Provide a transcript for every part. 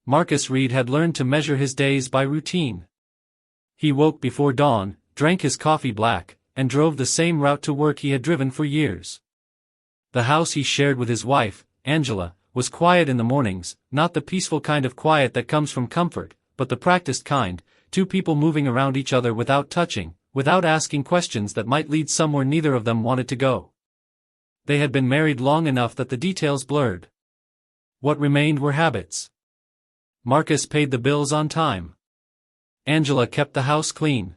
Marcus Reed had learned to measure his days by routine. He woke before dawn, drank his coffee black, and drove the same route to work he had driven for years. The house he shared with his wife, Angela, was quiet in the mornings, not the peaceful kind of quiet that comes from comfort, but the practiced kind, two people moving around each other without touching, without asking questions that might lead somewhere neither of them wanted to go. They had been married long enough that the details blurred. What remained were habits. Marcus paid the bills on time. Angela kept the house clean.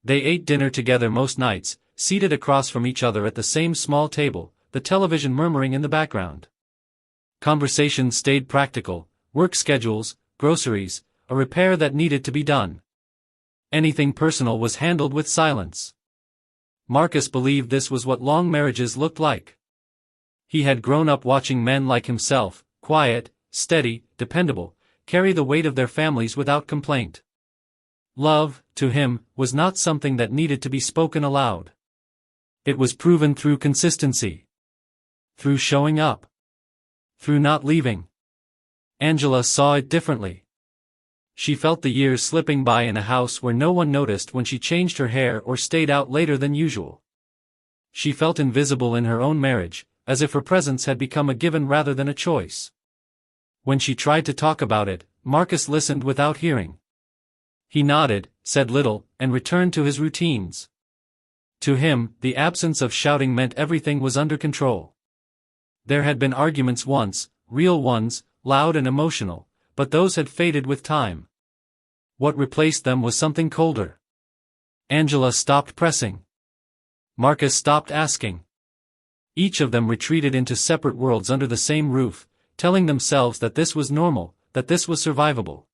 They ate dinner together most nights, seated across from each other at the same small table, the television murmuring in the background. Conversations stayed practical, work schedules, groceries, a repair that needed to be done. Anything personal was handled with silence. Marcus believed this was what long marriages looked like. He had grown up watching men like himself, quiet, steady, dependable, carry the weight of their families without complaint. Love, to him, was not something that needed to be spoken aloud. It was proven through consistency. Through showing up. Through not leaving. Angela saw it differently. She felt the years slipping by in a house where no one noticed when she changed her hair or stayed out later than usual. She felt invisible in her own marriage, as if her presence had become a given rather than a choice. When she tried to talk about it, Marcus listened without hearing. He nodded, said little, and returned to his routines. To him, the absence of shouting meant everything was under control. There had been arguments once, real ones, loud and emotional, but those had faded with time. What replaced them was something colder. Angela stopped pressing. Marcus stopped asking. Each of them retreated into separate worlds under the same roof, telling themselves that this was normal, that this was survivable.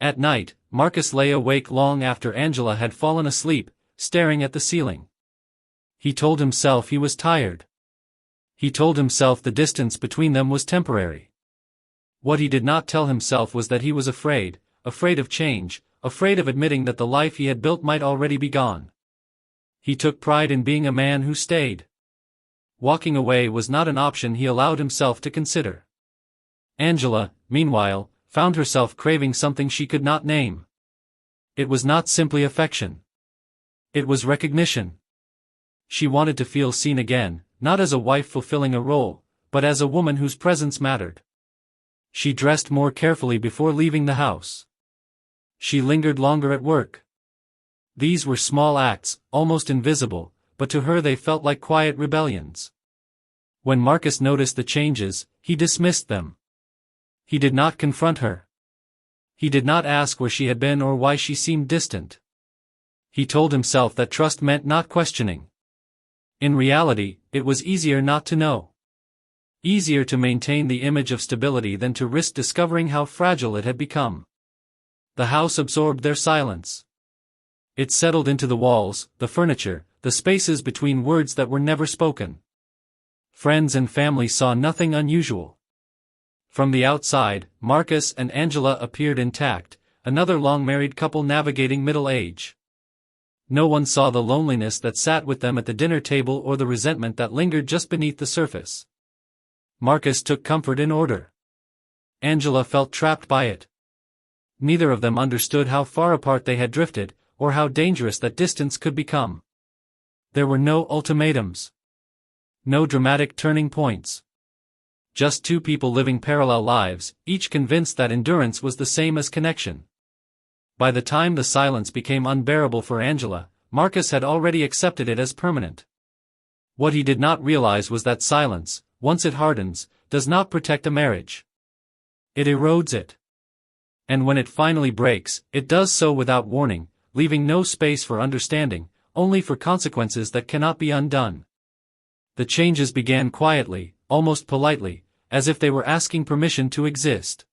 At night, Marcus lay awake long after Angela had fallen asleep, staring at the ceiling. He told himself he was tired. He told himself the distance between them was temporary. What he did not tell himself was that he was afraid of change, afraid of admitting that the life he had built might already be gone. He took pride in being a man who stayed. Walking away was not an option he allowed himself to consider. Angela, meanwhile, found herself craving something she could not name. It was not simply affection. It was recognition. She wanted to feel seen again, not as a wife fulfilling a role, but as a woman whose presence mattered. She dressed more carefully before leaving the house. She lingered longer at work. These were small acts, almost invisible, but to her they felt like quiet rebellions. When Marcus noticed the changes, he dismissed them. He did not confront her. He did not ask where she had been or why she seemed distant. He told himself that trust meant not questioning. In reality, it was easier not to know. Easier to maintain the image of stability than to risk discovering how fragile it had become. The house absorbed their silence. It settled into the walls, the furniture, the spaces between words that were never spoken. Friends and family saw nothing unusual. From the outside, Marcus and Angela appeared intact, another long-married couple navigating middle age. No one saw the loneliness that sat with them at the dinner table or the resentment that lingered just beneath the surface. Marcus took comfort in order. Angela felt trapped by it. Neither of them understood how far apart they had drifted, or how dangerous that distance could become. There were no ultimatums. No dramatic turning points. Just two people living parallel lives, each convinced that endurance was the same as connection. By the time the silence became unbearable for Angela, Marcus had already accepted it as permanent. What he did not realize was that silence, once it hardens, does not protect a marriage. It erodes it. And when it finally breaks, it does so without warning, leaving no space for understanding, only for consequences that cannot be undone. The changes began quietly, almost politely, as if they were asking permission to exist.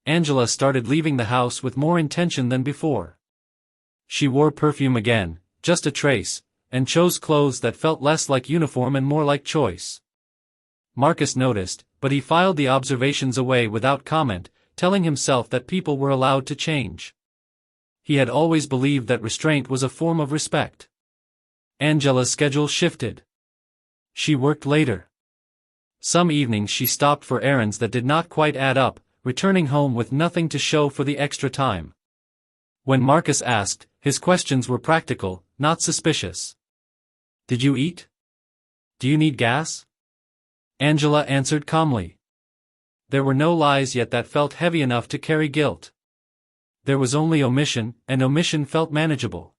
Angela started leaving the house with more intention than before. She wore perfume again, just a trace, and chose clothes that felt less like uniform and more like choice. Marcus noticed, but he filed the observations away without comment, telling himself that people were allowed to change. He had always believed that restraint was a form of respect. Angela's schedule shifted. She worked later. Some evenings she stopped for errands that did not quite add up, returning home with nothing to show for the extra time. When Marcus asked, his questions were practical, not suspicious. "Did you eat? Do you need gas?" Angela answered calmly. There were no lies yet that felt heavy enough to carry guilt. There was only omission, and omission felt manageable.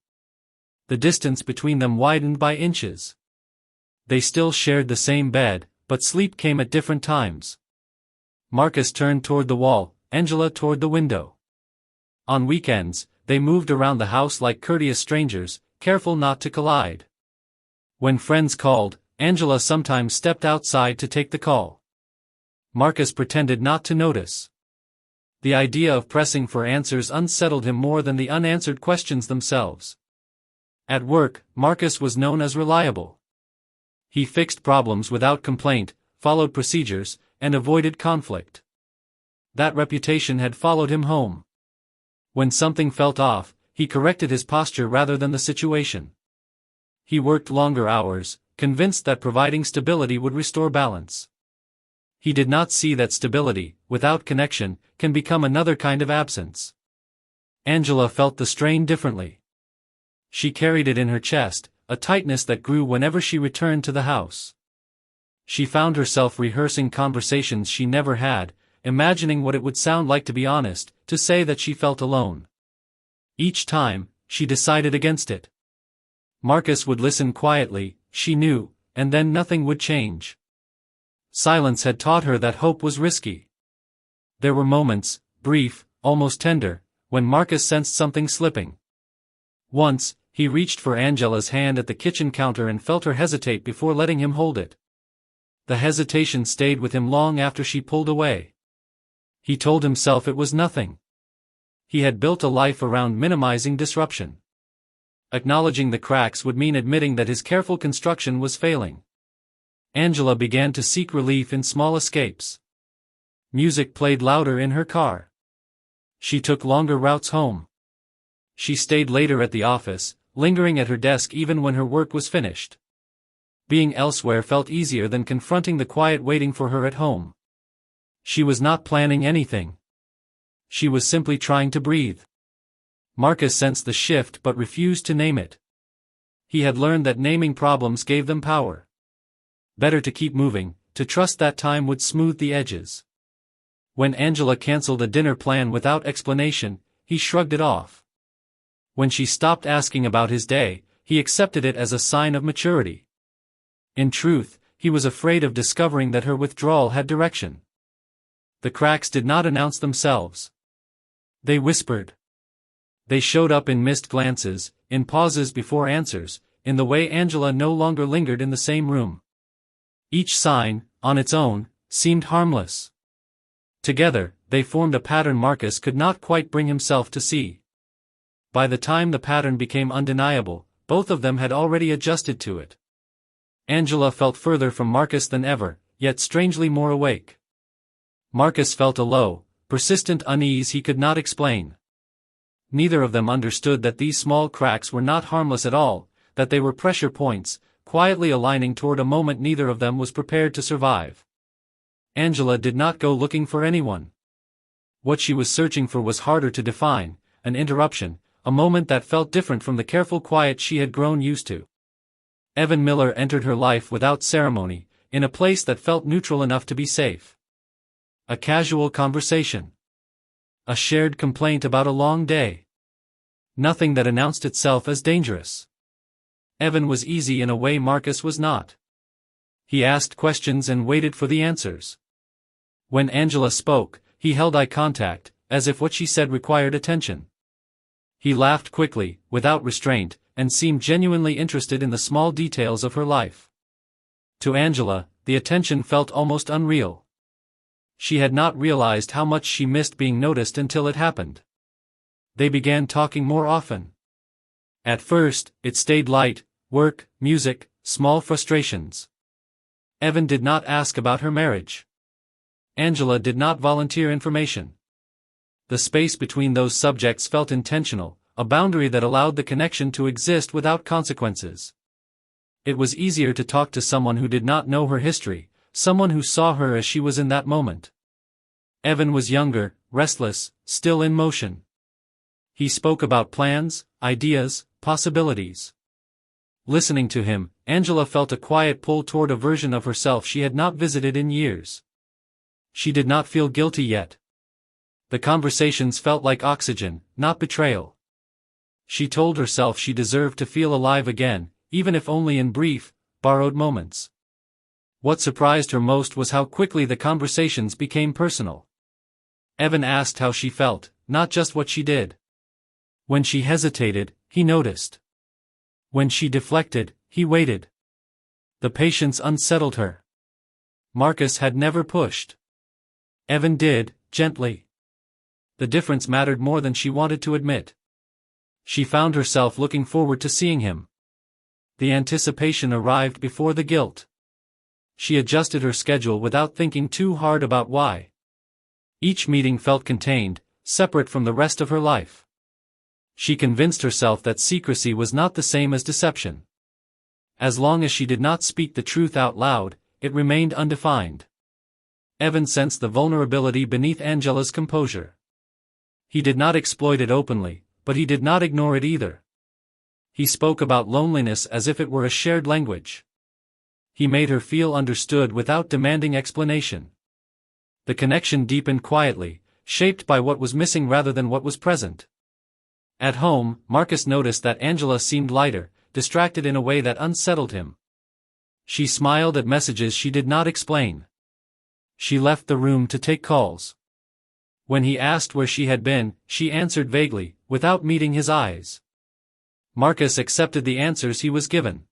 The distance between them widened by inches. They still shared the same bed, but sleep came at different times. Marcus turned toward the wall, Angela toward the window. On weekends, they moved around the house like courteous strangers, careful not to collide. When friends called, Angela sometimes stepped outside to take the call. Marcus pretended not to notice. The idea of pressing for answers unsettled him more than the unanswered questions themselves. At work, Marcus was known as reliable. He fixed problems without complaint, followed procedures, and avoided conflict. That reputation had followed him home. When something felt off, he corrected his posture rather than the situation. He worked longer hours, convinced that providing stability would restore balance. He did not see that stability, without connection, can become another kind of absence. Angela felt the strain differently. She carried it in her chest, a tightness that grew whenever she returned to the house. She found herself rehearsing conversations she never had, imagining what it would sound like to be honest, to say that she felt alone. Each time, she decided against it. Marcus would listen quietly, she knew, and then nothing would change. Silence had taught her that hope was risky. There were moments, brief, almost tender, when Marcus sensed something slipping. Once, he reached for Angela's hand at the kitchen counter and felt her hesitate before letting him hold it. The hesitation stayed with him long after she pulled away. He told himself it was nothing. He had built a life around minimizing disruption. Acknowledging the cracks would mean admitting that his careful construction was failing. Angela began to seek relief in small escapes. Music played louder in her car. She took longer routes home. She stayed later at the office, lingering at her desk even when her work was finished. Being elsewhere felt easier than confronting the quiet waiting for her at home. She was not planning anything. She was simply trying to breathe. Marcus sensed the shift but refused to name it. He had learned that naming problems gave them power. Better to keep moving, to trust that time would smooth the edges. When Angela canceled a dinner plan without explanation, he shrugged it off. When she stopped asking about his day, he accepted it as a sign of maturity. In truth, he was afraid of discovering that her withdrawal had direction. The cracks did not announce themselves. They whispered. They showed up in missed glances, in pauses before answers, in the way Angela no longer lingered in the same room. Each sign, on its own, seemed harmless. Together, they formed a pattern Marcus could not quite bring himself to see. By the time the pattern became undeniable, both of them had already adjusted to it. Angela felt further from Marcus than ever, yet strangely more awake. Marcus felt a low, persistent unease he could not explain. Neither of them understood that these small cracks were not harmless at all, that they were pressure points, quietly aligning toward a moment neither of them was prepared to survive. Angela did not go looking for anyone. What she was searching for was harder to define, an interruption, a moment that felt different from the careful quiet she had grown used to. Evan Miller entered her life without ceremony, in a place that felt neutral enough to be safe. A casual conversation. A shared complaint about a long day. Nothing that announced itself as dangerous. Evan was easy in a way Marcus was not. He asked questions and waited for the answers. When Angela spoke, he held eye contact, as if what she said required attention. He laughed quickly, without restraint, and seemed genuinely interested in the small details of her life. To Angela, the attention felt almost unreal. She had not realized how much she missed being noticed until it happened. They began talking more often. At first, it stayed light, work, music, small frustrations. Evan did not ask about her marriage. Angela did not volunteer information. The space between those subjects felt intentional, a boundary that allowed the connection to exist without consequences. It was easier to talk to someone who did not know her history, someone who saw her as she was in that moment. Evan was younger, restless, still in motion. He spoke about plans, ideas, possibilities. Listening to him, Angela felt a quiet pull toward a version of herself she had not visited in years. She did not feel guilty yet. The conversations felt like oxygen, not betrayal. She told herself she deserved to feel alive again, even if only in brief, borrowed moments. What surprised her most was how quickly the conversations became personal. Evan asked how she felt, not just what she did. When she hesitated, he noticed. When she deflected, he waited. The patience unsettled her. Marcus had never pushed. Evan did, gently. The difference mattered more than she wanted to admit. She found herself looking forward to seeing him. The anticipation arrived before the guilt. She adjusted her schedule without thinking too hard about why. Each meeting felt contained, separate from the rest of her life. She convinced herself that secrecy was not the same as deception. As long as she did not speak the truth out loud, it remained undefined. Evan sensed the vulnerability beneath Angela's composure. He did not exploit it openly, but he did not ignore it either. He spoke about loneliness as if it were a shared language. He made her feel understood without demanding explanation. The connection deepened quietly, shaped by what was missing rather than what was present. At home, Marcus noticed that Angela seemed lighter, distracted in a way that unsettled him. She smiled at messages she did not explain. She left the room to take calls. When he asked where she had been, she answered vaguely, without meeting his eyes. Marcus accepted the answers he was given.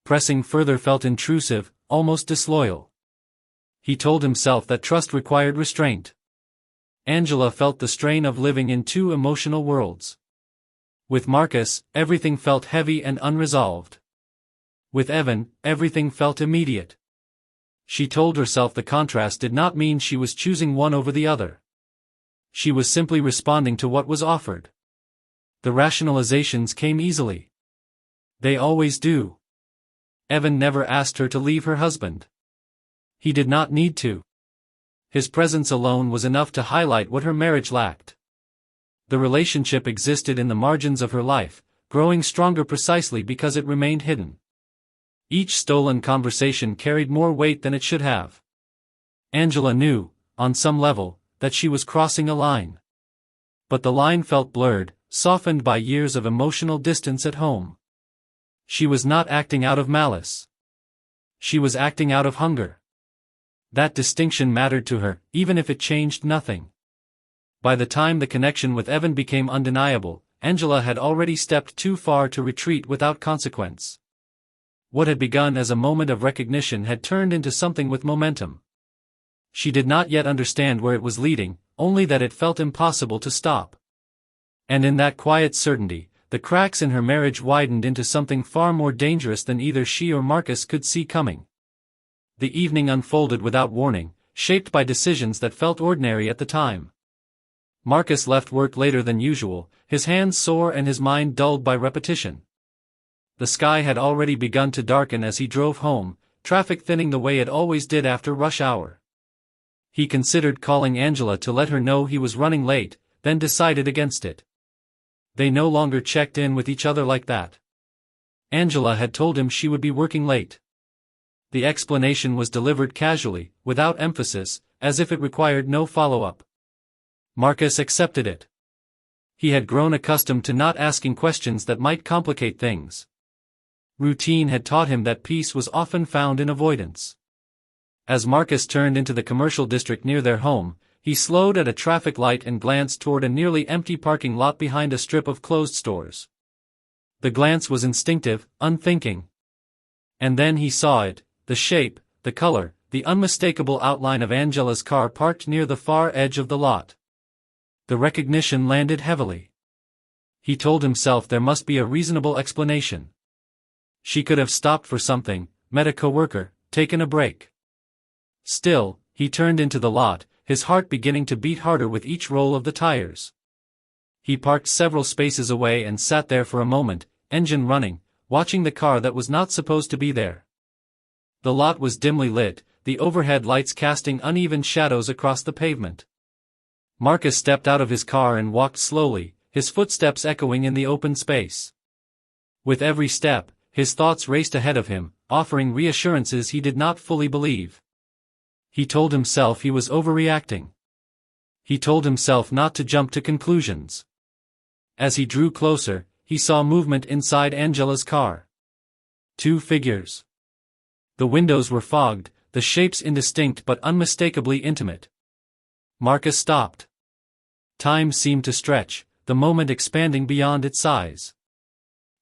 Pressing further felt intrusive, almost disloyal. He told himself that trust required restraint. Angela felt the strain of living in two emotional worlds. With Marcus, everything felt heavy and unresolved. With Evan, everything felt immediate. She told herself the contrast did not mean she was choosing one over the other. She was simply responding to what was offered. The rationalizations came easily. They always do. Evan never asked her to leave her husband. He did not need to. His presence alone was enough to highlight what her marriage lacked. The relationship existed in the margins of her life, growing stronger precisely because it remained hidden. Each stolen conversation carried more weight than it should have. Angela knew, on some level, that she was crossing a line. But the line felt blurred, softened by years of emotional distance at home. She was not acting out of malice. She was acting out of hunger. That distinction mattered to her, even if it changed nothing. By the time the connection with Evan became undeniable, Angela had already stepped too far to retreat without consequence. What had begun as a moment of recognition had turned into something with momentum. She did not yet understand where it was leading, only that it felt impossible to stop. And in that quiet certainty, the cracks in her marriage widened into something far more dangerous than either she or Marcus could see coming. The evening unfolded without warning, shaped by decisions that felt ordinary at the time. Marcus left work later than usual, his hands sore and his mind dulled by repetition. The sky had already begun to darken as he drove home, traffic thinning the way it always did after rush hour. He considered calling Angela to let her know he was running late, then decided against it. They no longer checked in with each other like that. Angela had told him she would be working late. The explanation was delivered casually, without emphasis, as if it required no follow-up. Marcus accepted it. He had grown accustomed to not asking questions that might complicate things. Routine had taught him that peace was often found in avoidance. As Marcus turned into the commercial district near their home, he slowed at a traffic light and glanced toward a nearly empty parking lot behind a strip of closed stores. The glance was instinctive, unthinking. And then he saw it, the shape, the color, the unmistakable outline of Angela's car parked near the far edge of the lot. The recognition landed heavily. He told himself there must be a reasonable explanation. She could have stopped for something, met a coworker, taken a break. Still, he turned into the lot, his heart beginning to beat harder with each roll of the tires. He parked several spaces away and sat there for a moment, engine running, watching the car that was not supposed to be there. The lot was dimly lit, the overhead lights casting uneven shadows across the pavement. Marcus stepped out of his car and walked slowly, his footsteps echoing in the open space. With every step, his thoughts raced ahead of him, offering reassurances he did not fully believe. He told himself he was overreacting. He told himself not to jump to conclusions. As he drew closer, he saw movement inside Angela's car. 2 figures. The windows were fogged, the shapes indistinct but unmistakably intimate. Marcus stopped. Time seemed to stretch, the moment expanding beyond its size.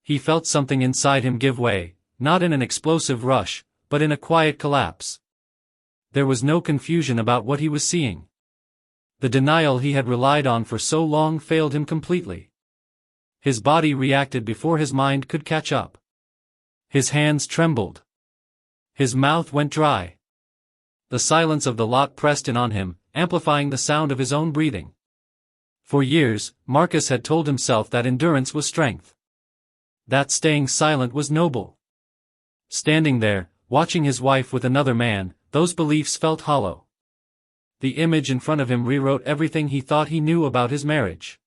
He felt something inside him give way, not in an explosive rush, but in a quiet collapse. There was no confusion about what he was seeing. The denial he had relied on for so long failed him completely. His body reacted before his mind could catch up. His hands trembled. His mouth went dry. The silence of the lot pressed in on him, amplifying the sound of his own breathing. For years, Marcus had told himself that endurance was strength. That staying silent was noble. Standing there, watching his wife with another man, those beliefs felt hollow. The image in front of him rewrote everything he thought he knew about his marriage.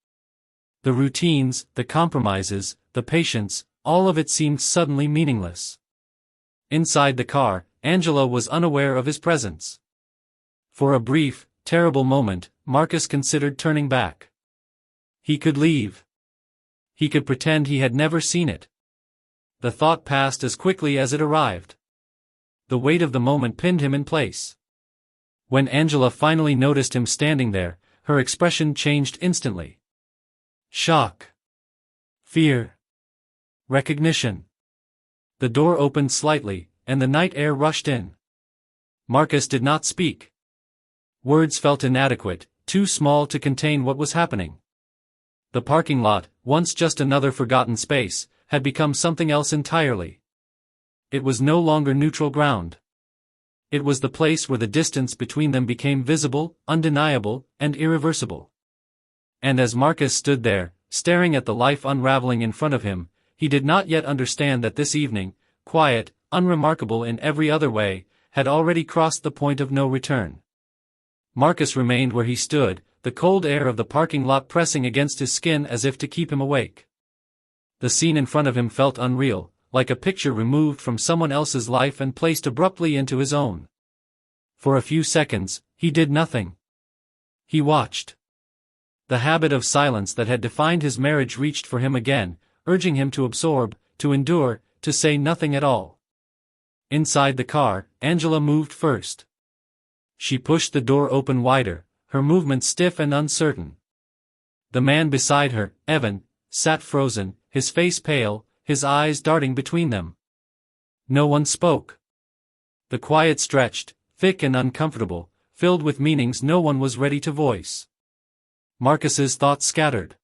The routines, the compromises, the patience, all of it seemed suddenly meaningless. Inside the car, Angela was unaware of his presence. For a brief, terrible moment, Marcus considered turning back. He could leave. He could pretend he had never seen it. The thought passed as quickly as it arrived. The weight of the moment pinned him in place. When Angela finally noticed him standing there, her expression changed instantly. Shock. Fear. Recognition. The door opened slightly, and the night air rushed in. Marcus did not speak. Words felt inadequate, too small to contain what was happening. The parking lot, once just another forgotten space, had become something else entirely. It was no longer neutral ground. It was the place where the distance between them became visible, undeniable, and irreversible. And as Marcus stood there, staring at the life unraveling in front of him, he did not yet understand that this evening, quiet, unremarkable in every other way, had already crossed the point of no return. Marcus remained where he stood, the cold air of the parking lot pressing against his skin as if to keep him awake. The scene in front of him felt unreal, like a picture removed from someone else's life and placed abruptly into his own. For a few seconds, he did nothing. He watched. The habit of silence that had defined his marriage reached for him again, urging him to absorb, to endure, to say nothing at all. Inside the car, Angela moved first. She pushed the door open wider, her movements stiff and uncertain. The man beside her, Evan, sat frozen, his face pale, his eyes darting between them. No one spoke. The quiet stretched, thick and uncomfortable, filled with meanings no one was ready to voice. Marcus's thoughts scattered.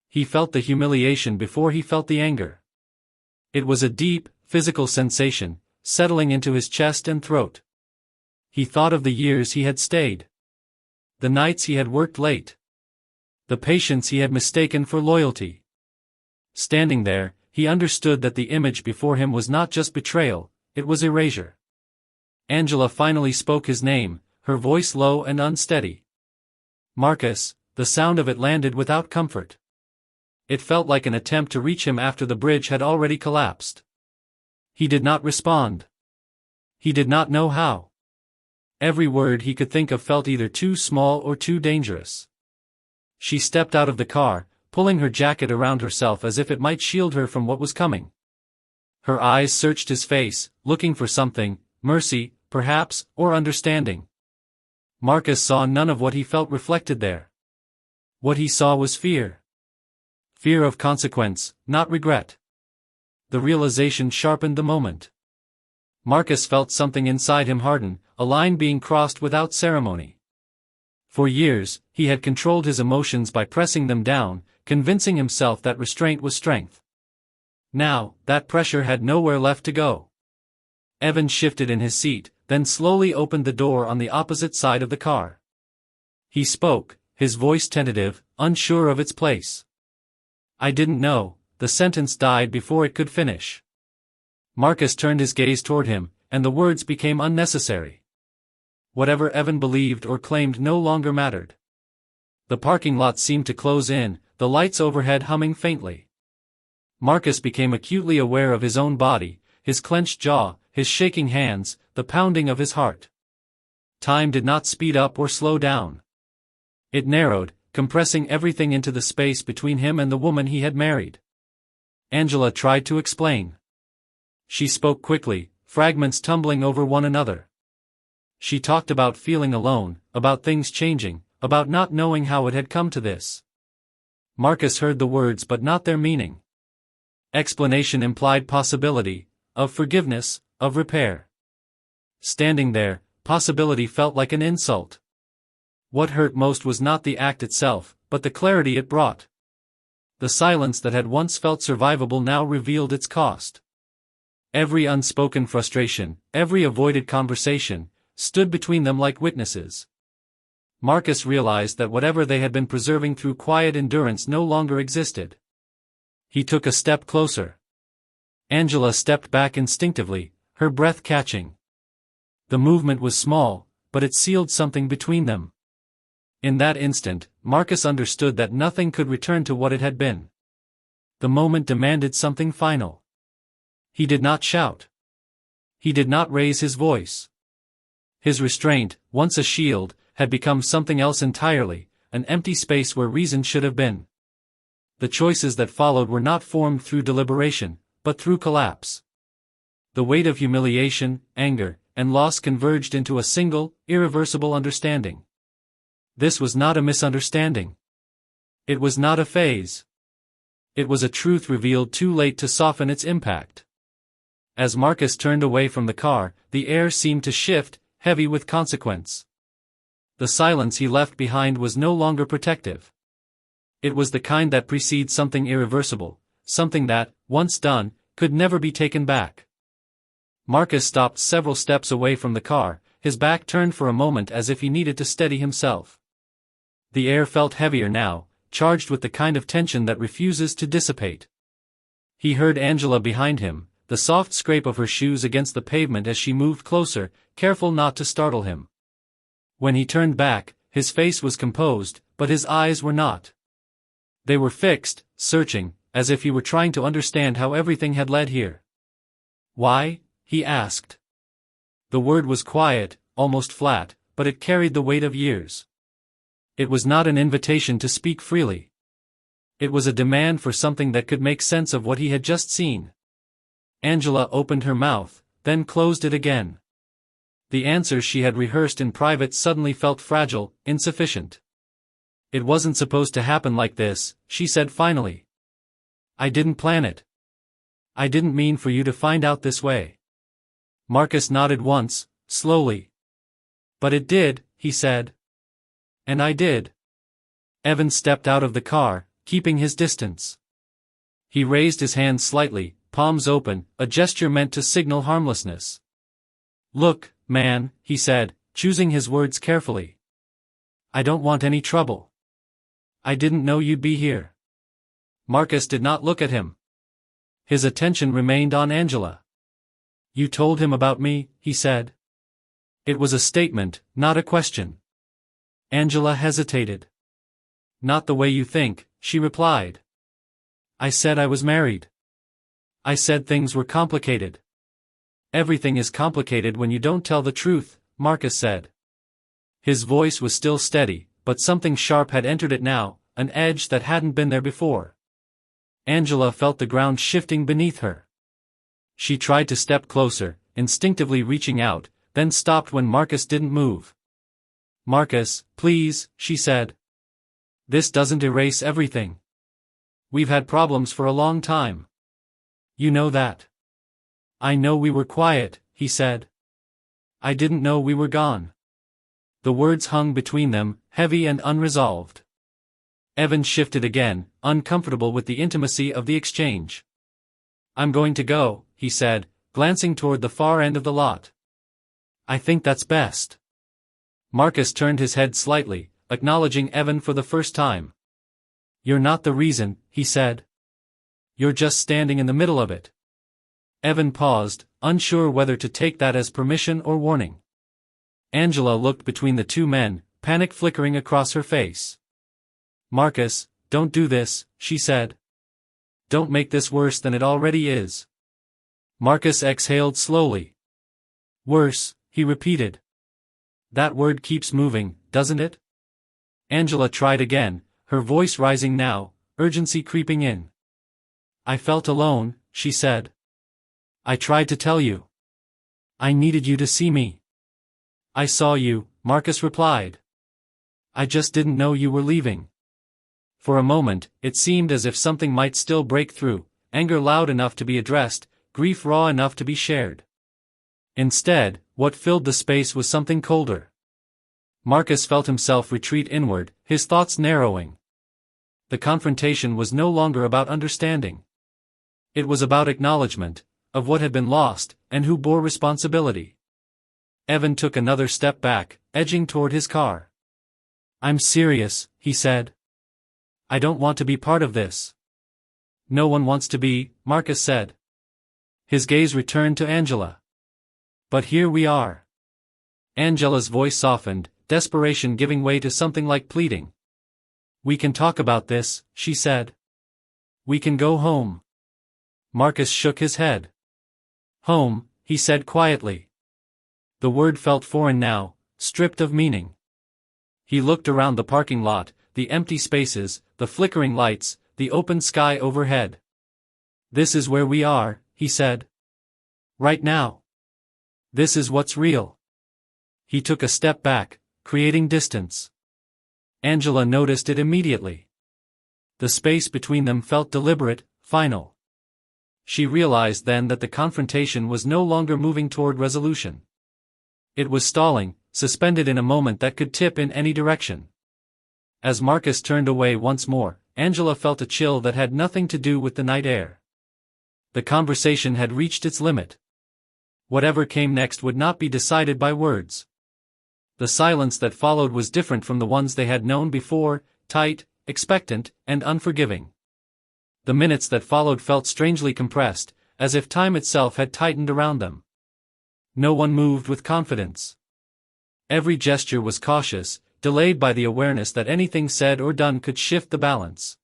He felt the humiliation before he felt the anger. It was a deep, physical sensation, settling into his chest and throat. He thought of the years he had stayed. The nights he had worked late. The patience he had mistaken for loyalty. Standing there, he understood that the image before him was not just betrayal, it was erasure. Angela finally spoke his name, her voice low and unsteady. Marcus, the sound of it landed without comfort. It felt like an attempt to reach him after the bridge had already collapsed. He did not respond. He did not know how. Every word he could think of felt either too small or too dangerous. She stepped out of the car, pulling her jacket around herself as if it might shield her from what was coming. Her eyes searched his face, looking for something, mercy, perhaps, or understanding. Marcus saw none of what he felt reflected there. What he saw was fear. Fear of consequence, not regret. The realization sharpened the moment. Marcus felt something inside him harden, a line being crossed without ceremony. For years, he had controlled his emotions by pressing them down, convincing himself that restraint was strength. Now, that pressure had nowhere left to go. Evan shifted in his seat, then slowly opened the door on the opposite side of the car. He spoke, his voice tentative, unsure of its place. "I didn't know," the sentence died before it could finish. Marcus turned his gaze toward him, and the words became unnecessary. Whatever Evan believed or claimed no longer mattered. The parking lot seemed to close in, the lights overhead humming faintly. Marcus became acutely aware of his own body, his clenched jaw, his shaking hands, the pounding of his heart. Time did not speed up or slow down. It narrowed, compressing everything into the space between him and the woman he had married. Angela tried to explain. She spoke quickly, fragments tumbling over one another. She talked about feeling alone, about things changing, about not knowing how it had come to this. Marcus heard the words but not their meaning. Explanation implied possibility, of forgiveness, of repair. Standing there, possibility felt like an insult. What hurt most was not the act itself, but the clarity it brought. The silence that had once felt survivable now revealed its cost. Every unspoken frustration, every avoided conversation, stood between them like witnesses. Marcus realized that whatever they had been preserving through quiet endurance no longer existed. He took a step closer. Angela stepped back instinctively, her breath catching. The movement was small, but it sealed something between them. In that instant, Marcus understood that nothing could return to what it had been. The moment demanded something final. He did not shout. He did not raise his voice. His restraint, once a shield, had become something else entirely, an empty space where reason should have been. The choices that followed were not formed through deliberation, but through collapse. The weight of humiliation, anger, and loss converged into a single, irreversible understanding. This was not a misunderstanding. It was not a phase. It was a truth revealed too late to soften its impact. As Marcus turned away from the car, the air seemed to shift, heavy with consequence. The silence he left behind was no longer protective. It was the kind that precedes something irreversible, something that, once done, could never be taken back. Marcus stopped several steps away from the car, his back turned for a moment as if he needed to steady himself. The air felt heavier now, charged with the kind of tension that refuses to dissipate. He heard Angela behind him, the soft scrape of her shoes against the pavement as she moved closer, careful not to startle him. When he turned back, his face was composed, but his eyes were not. They were fixed, searching, as if he were trying to understand how everything had led here. "Why?" he asked. The word was quiet, almost flat, but it carried the weight of years. It was not an invitation to speak freely. It was a demand for something that could make sense of what he had just seen. Angela opened her mouth, then closed it again. The answers she had rehearsed in private suddenly felt fragile, insufficient. "It wasn't supposed to happen like this," she said finally. "I didn't plan it. I didn't mean for you to find out this way." Marcus nodded once, slowly. "But it did," he said. "And I did." Evan stepped out of the car, keeping his distance. He raised his hands slightly, palms open, a gesture meant to signal harmlessness. "Look, man," he said, choosing his words carefully. "I don't want any trouble. I didn't know you'd be here." Marcus did not look at him. His attention remained on Angela. "You told him about me," he said. It was a statement, not a question. Angela hesitated. "Not the way you think," she replied. "I said I was married. I said things were complicated." "Everything is complicated when you don't tell the truth," Marcus said. His voice was still steady, but something sharp had entered it now, an edge that hadn't been there before. Angela felt the ground shifting beneath her. She tried to step closer, instinctively reaching out, then stopped when Marcus didn't move. "Marcus, please," she said. "This doesn't erase everything. We've had problems for a long time. You know that." "I know we were quiet," he said. "I didn't know we were gone." The words hung between them, heavy and unresolved. Evan shifted again, uncomfortable with the intimacy of the exchange. "I'm going to go," he said, glancing toward the far end of the lot. "I think that's best." Marcus turned his head slightly, acknowledging Evan for the first time. "You're not the reason," he said. "You're just standing in the middle of it." Evan paused, unsure whether to take that as permission or warning. Angela looked between the two men, panic flickering across her face. "Marcus, don't do this," she said. "Don't make this worse than it already is." Marcus exhaled slowly. "Worse," he repeated. "That word keeps moving, doesn't it?" Angela tried again, her voice rising now, urgency creeping in. "I felt alone," she said. "I tried to tell you. I needed you to see me." "I saw you," Marcus replied. "I just didn't know you were leaving." For a moment, it seemed as if something might still break through, anger loud enough to be addressed, grief raw enough to be shared. Instead, what filled the space was something colder. Marcus felt himself retreat inward, his thoughts narrowing. The confrontation was no longer about understanding. It was about acknowledgement of what had been lost, and who bore responsibility. Evan took another step back, edging toward his car. "I'm serious," he said. "I don't want to be part of this." "No one wants to be," Marcus said. His gaze returned to Angela. "But here we are." Angela's voice softened, desperation giving way to something like pleading. "We can talk about this," she said. "We can go home." Marcus shook his head. "Home," he said quietly. The word felt foreign now, stripped of meaning. He looked around the parking lot, the empty spaces, the flickering lights, the open sky overhead. "This is where we are," he said. "Right now. This is what's real." He took a step back, creating distance. Angela noticed it immediately. The space between them felt deliberate, final. She realized then that the confrontation was no longer moving toward resolution. It was stalling, suspended in a moment that could tip in any direction. As Marcus turned away once more, Angela felt a chill that had nothing to do with the night air. The conversation had reached its limit. Whatever came next would not be decided by words. The silence that followed was different from the ones they had known before, tight, expectant, and unforgiving. The minutes that followed felt strangely compressed, as if time itself had tightened around them. No one moved with confidence. Every gesture was cautious, delayed by the awareness that anything said or done could shift the balance.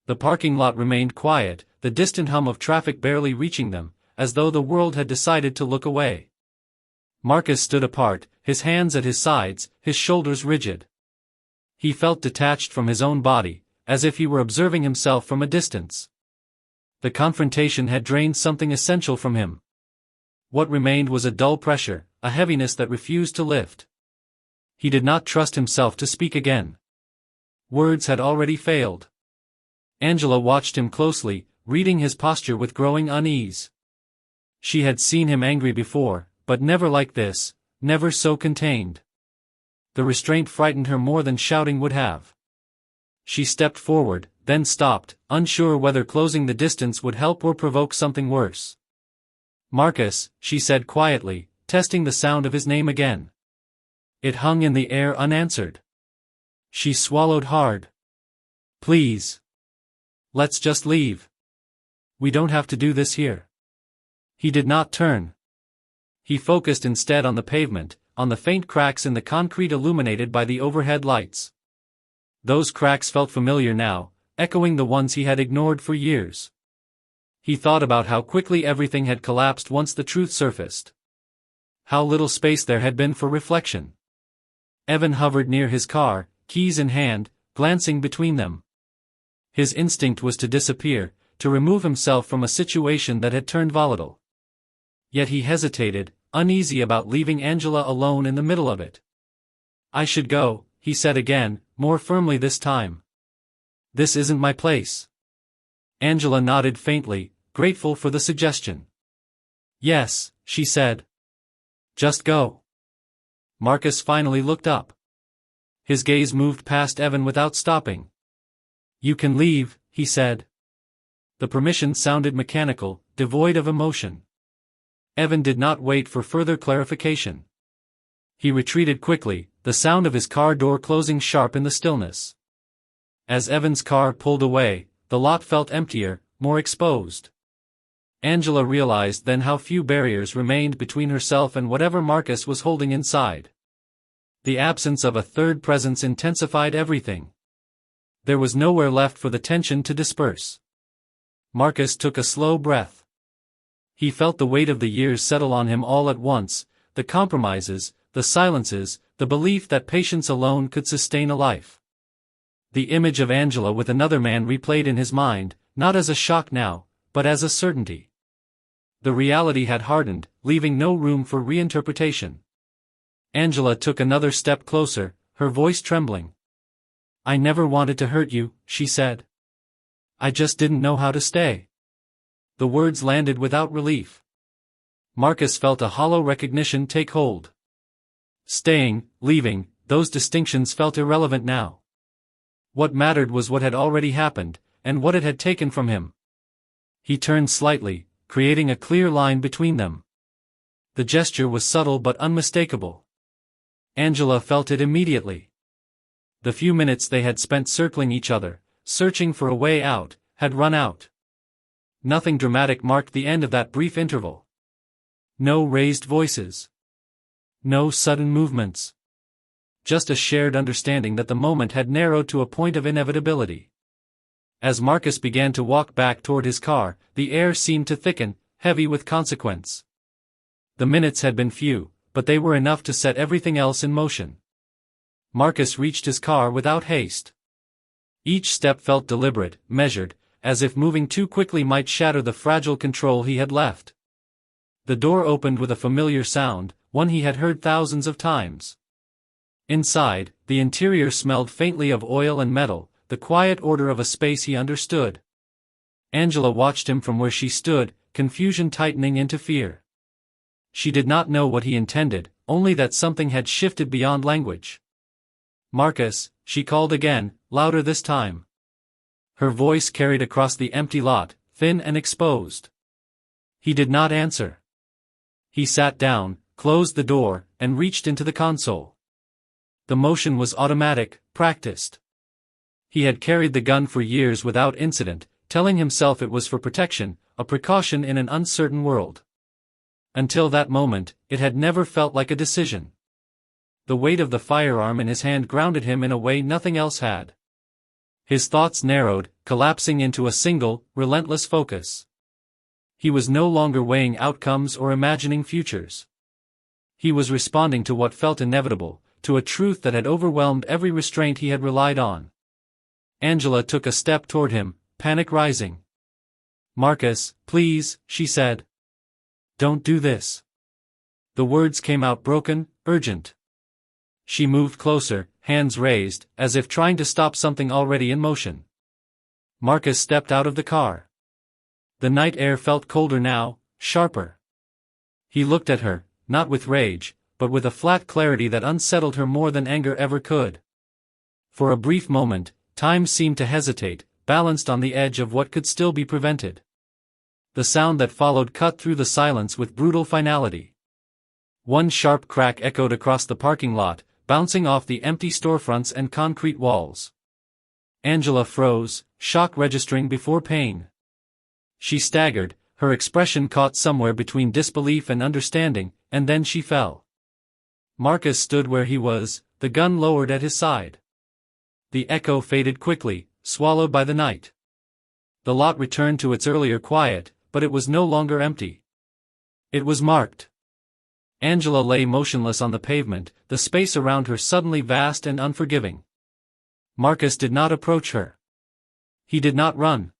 The parking lot remained quiet, the distant hum of traffic barely reaching them, as though the world had decided to look away. Marcus stood apart, his hands at his sides, his shoulders rigid. He felt detached from his own body, as if he were observing himself from a distance. The confrontation had drained something essential from him. What remained was a dull pressure, a heaviness that refused to lift. He did not trust himself to speak again. Words had already failed. Angela watched him closely, reading his posture with growing unease. She had seen him angry before, but never like this, never so contained. The restraint frightened her more than shouting would have. She stepped forward, then stopped, unsure whether closing the distance would help or provoke something worse. "Marcus," she said quietly, testing the sound of his name again. It hung in the air unanswered. She swallowed hard. "Please. Let's just leave. We don't have to do this here." He did not turn. He focused instead on the pavement, on the faint cracks in the concrete illuminated by the overhead lights. Those cracks felt familiar now, echoing the ones he had ignored for years. He thought about how quickly everything had collapsed once the truth surfaced. How little space there had been for reflection. Evan hovered near his car, keys in hand, glancing between them. His instinct was to disappear, to remove himself from a situation that had turned volatile. Yet he hesitated, uneasy about leaving Angela alone in the middle of it. "I should go," he said again, more firmly this time. "This isn't my place." Angela nodded faintly, grateful for the suggestion. "Yes," she said. "Just go." Marcus finally looked up. His gaze moved past Evan without stopping. "You can leave," he said. The permission sounded mechanical, devoid of emotion. Evan did not wait for further clarification. He retreated quickly, the sound of his car door closing sharp in the stillness. As Evan's car pulled away, the lot felt emptier, more exposed. Angela realized then how few barriers remained between herself and whatever Marcus was holding inside. The absence of a third presence intensified everything. There was nowhere left for the tension to disperse. Marcus took a slow breath. He felt the weight of the years settle on him all at once, the compromises, the silences, the belief that patience alone could sustain a life. The image of Angela with another man replayed in his mind, not as a shock now, but as a certainty. The reality had hardened, leaving no room for reinterpretation. Angela took another step closer, her voice trembling. "I never wanted to hurt you," she said. "I just didn't know how to stay." The words landed without relief. Marcus felt a hollow recognition take hold. Staying, leaving, those distinctions felt irrelevant now. What mattered was what had already happened, and what it had taken from him. He turned slightly, creating a clear line between them. The gesture was subtle but unmistakable. Angela felt it immediately. The few minutes they had spent circling each other, searching for a way out, had run out. Nothing dramatic marked the end of that brief interval. No raised voices. No sudden movements. Just a shared understanding that the moment had narrowed to a point of inevitability. As Marcus began to walk back toward his car, the air seemed to thicken, heavy with consequence. The minutes had been few, but they were enough to set everything else in motion. Marcus reached his car without haste. Each step felt deliberate, measured, as if moving too quickly might shatter the fragile control he had left. The door opened with a familiar sound, one he had heard thousands of times. Inside, the interior smelled faintly of oil and metal, the quiet order of a space he understood. Angela watched him from where she stood, confusion tightening into fear. She did not know what he intended, only that something had shifted beyond language. "Marcus," she called again, louder this time. Her voice carried across the empty lot, thin and exposed. He did not answer. He sat down, closed the door, and reached into the console. The motion was automatic, practiced. He had carried the gun for years without incident, telling himself it was for protection, a precaution in an uncertain world. Until that moment, it had never felt like a decision. The weight of the firearm in his hand grounded him in a way nothing else had. His thoughts narrowed, collapsing into a single, relentless focus. He was no longer weighing outcomes or imagining futures. He was responding to what felt inevitable, to a truth that had overwhelmed every restraint he had relied on. Angela took a step toward him, panic rising. "Marcus, please," she said. "Don't do this." The words came out broken, urgent. She moved closer, hands raised, as if trying to stop something already in motion. Marcus stepped out of the car. The night air felt colder now, sharper. He looked at her, not with rage, but with a flat clarity that unsettled her more than anger ever could. For a brief moment, time seemed to hesitate, balanced on the edge of what could still be prevented. The sound that followed cut through the silence with brutal finality. One sharp crack echoed across the parking lot, bouncing off the empty storefronts and concrete walls. Angela froze, shock registering before pain. She staggered, her expression caught somewhere between disbelief and understanding, and then she fell. Marcus stood where he was, the gun lowered at his side. The echo faded quickly, swallowed by the night. The lot returned to its earlier quiet, but it was no longer empty. It was marked. Angela lay motionless on the pavement, the space around her suddenly vast and unforgiving. Marcus did not approach her. He did not run.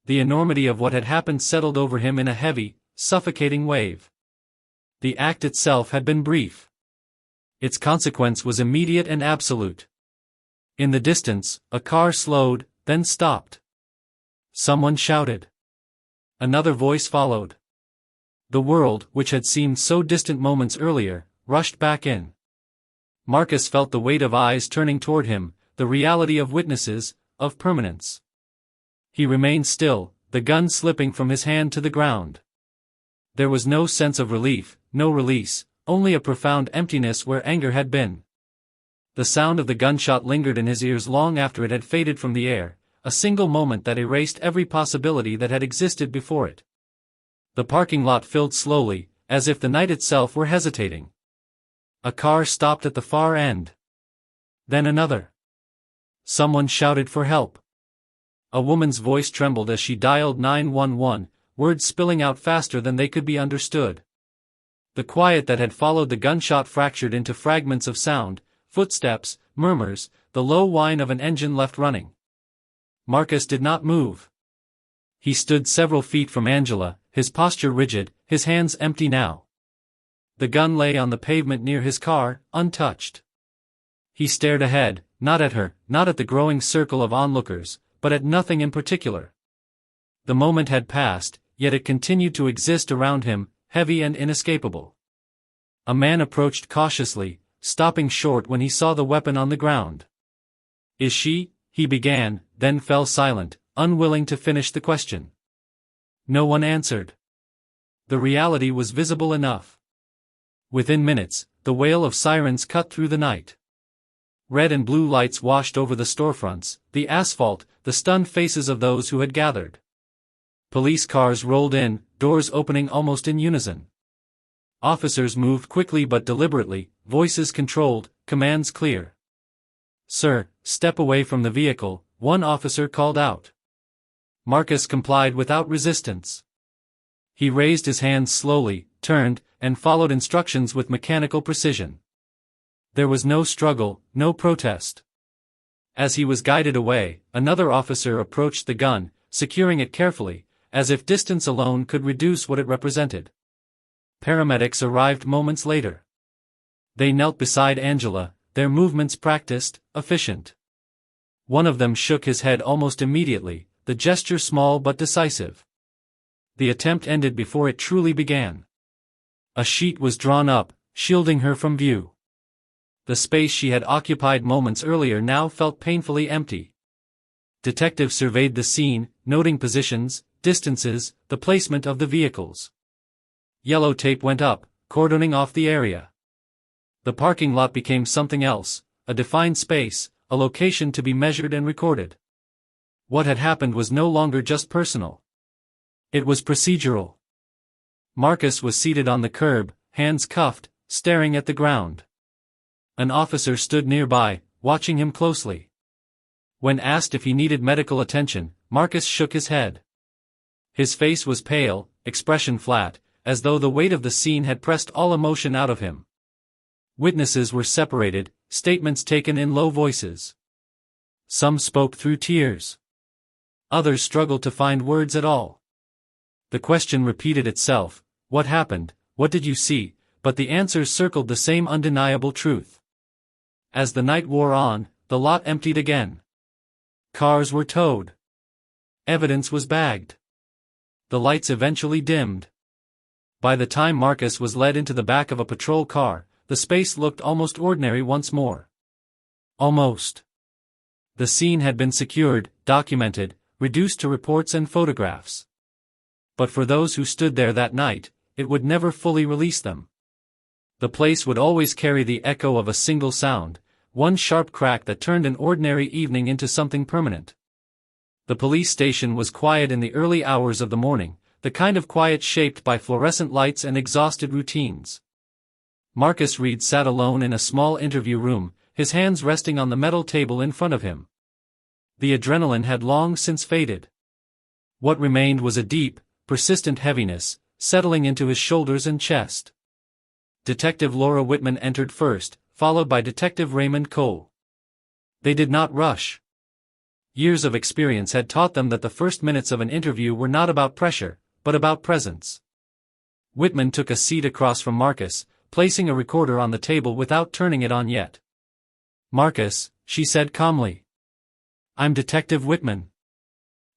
The enormity of what had happened settled over him in a heavy, suffocating wave. The act itself had been brief. Its consequence was immediate and absolute. In the distance, a car slowed, then stopped. Someone shouted. Another voice followed. The world, which had seemed so distant moments earlier, rushed back in. Marcus felt the weight of eyes turning toward him, the reality of witnesses, of permanence. He remained still, the gun slipping from his hand to the ground. There was no sense of relief, no release, only a profound emptiness where anger had been. The sound of the gunshot lingered in his ears long after it had faded from the air, a single moment that erased every possibility that had existed before it. The parking lot filled slowly, as if the night itself were hesitating. A car stopped at the far end. Then another. Someone shouted for help. A woman's voice trembled as she dialed 911, words spilling out faster than they could be understood. The quiet that had followed the gunshot fractured into fragments of sound, footsteps, murmurs, the low whine of an engine left running. Marcus did not move. He stood several feet from Angela, his posture rigid, his hands empty now. The gun lay on the pavement near his car, untouched. He stared ahead, not at her, not at the growing circle of onlookers, but at nothing in particular. The moment had passed, yet it continued to exist around him, heavy and inescapable. A man approached cautiously, stopping short when he saw the weapon on the ground. "Is she?" he began, then fell silent, unwilling to finish the question. No one answered. The reality was visible enough. Within minutes, the wail of sirens cut through the night. Red and blue lights washed over the storefronts, the asphalt, the stunned faces of those who had gathered. Police cars rolled in, doors opening almost in unison. Officers moved quickly but deliberately, voices controlled, commands clear. "Sir, step away from the vehicle," one officer called out. Marcus complied without resistance. He raised his hands slowly, turned, and followed instructions with mechanical precision. There was no struggle, no protest. As he was guided away, another officer approached the gun, securing it carefully, as if distance alone could reduce what it represented. Paramedics arrived moments later. They knelt beside Angela, their movements practiced, efficient. One of them shook his head almost immediately, the gesture small but decisive. The attempt ended before it truly began. A sheet was drawn up, shielding her from view. The space she had occupied moments earlier now felt painfully empty. Detectives surveyed the scene, noting positions, distances, the placement of the vehicles. Yellow tape went up, cordoning off the area. The parking lot became something else, a defined space, a location to be measured and recorded. What had happened was no longer just personal. It was procedural. Marcus was seated on the curb, hands cuffed, staring at the ground. An officer stood nearby, watching him closely. When asked if he needed medical attention, Marcus shook his head. His face was pale, expression flat, as though the weight of the scene had pressed all emotion out of him. Witnesses were separated, statements taken in low voices. Some spoke through tears. Others struggled to find words at all. The question repeated itself, "What happened? What did you see?" But the answers circled the same undeniable truth. As the night wore on, the lot emptied again. Cars were towed. Evidence was bagged. The lights eventually dimmed. By the time Marcus was led into the back of a patrol car, the space looked almost ordinary once more. Almost. The scene had been secured, documented, reduced to reports and photographs. But for those who stood there that night, it would never fully release them. The place would always carry the echo of a single sound, one sharp crack that turned an ordinary evening into something permanent. The police station was quiet in the early hours of the morning, the kind of quiet shaped by fluorescent lights and exhausted routines. Marcus Reed sat alone in a small interview room, his hands resting on the metal table in front of him. The adrenaline had long since faded. What remained was a deep, persistent heaviness, settling into his shoulders and chest. Detective Laura Whitman entered first, followed by Detective Raymond Cole. They did not rush. Years of experience had taught them that the first minutes of an interview were not about pressure, but about presence. Whitman took a seat across from Marcus, placing a recorder on the table without turning it on yet. "Marcus," she said calmly. "I'm Detective Whitman.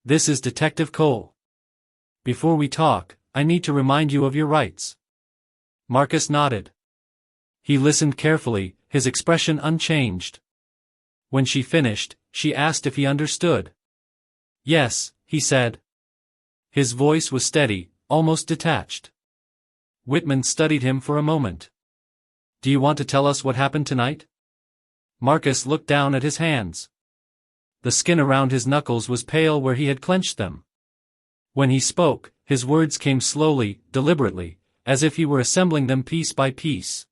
This is Detective Cole. Before we talk, I need to remind you of your rights." Marcus nodded. He listened carefully, his expression unchanged. When she finished, she asked if he understood. "Yes," he said. His voice was steady, almost detached. Whitman studied him for a moment. "Do you want to tell us what happened tonight?" Marcus looked down at his hands. The skin around his knuckles was pale where he had clenched them. When he spoke, his words came slowly, deliberately, as if he were assembling them piece by piece.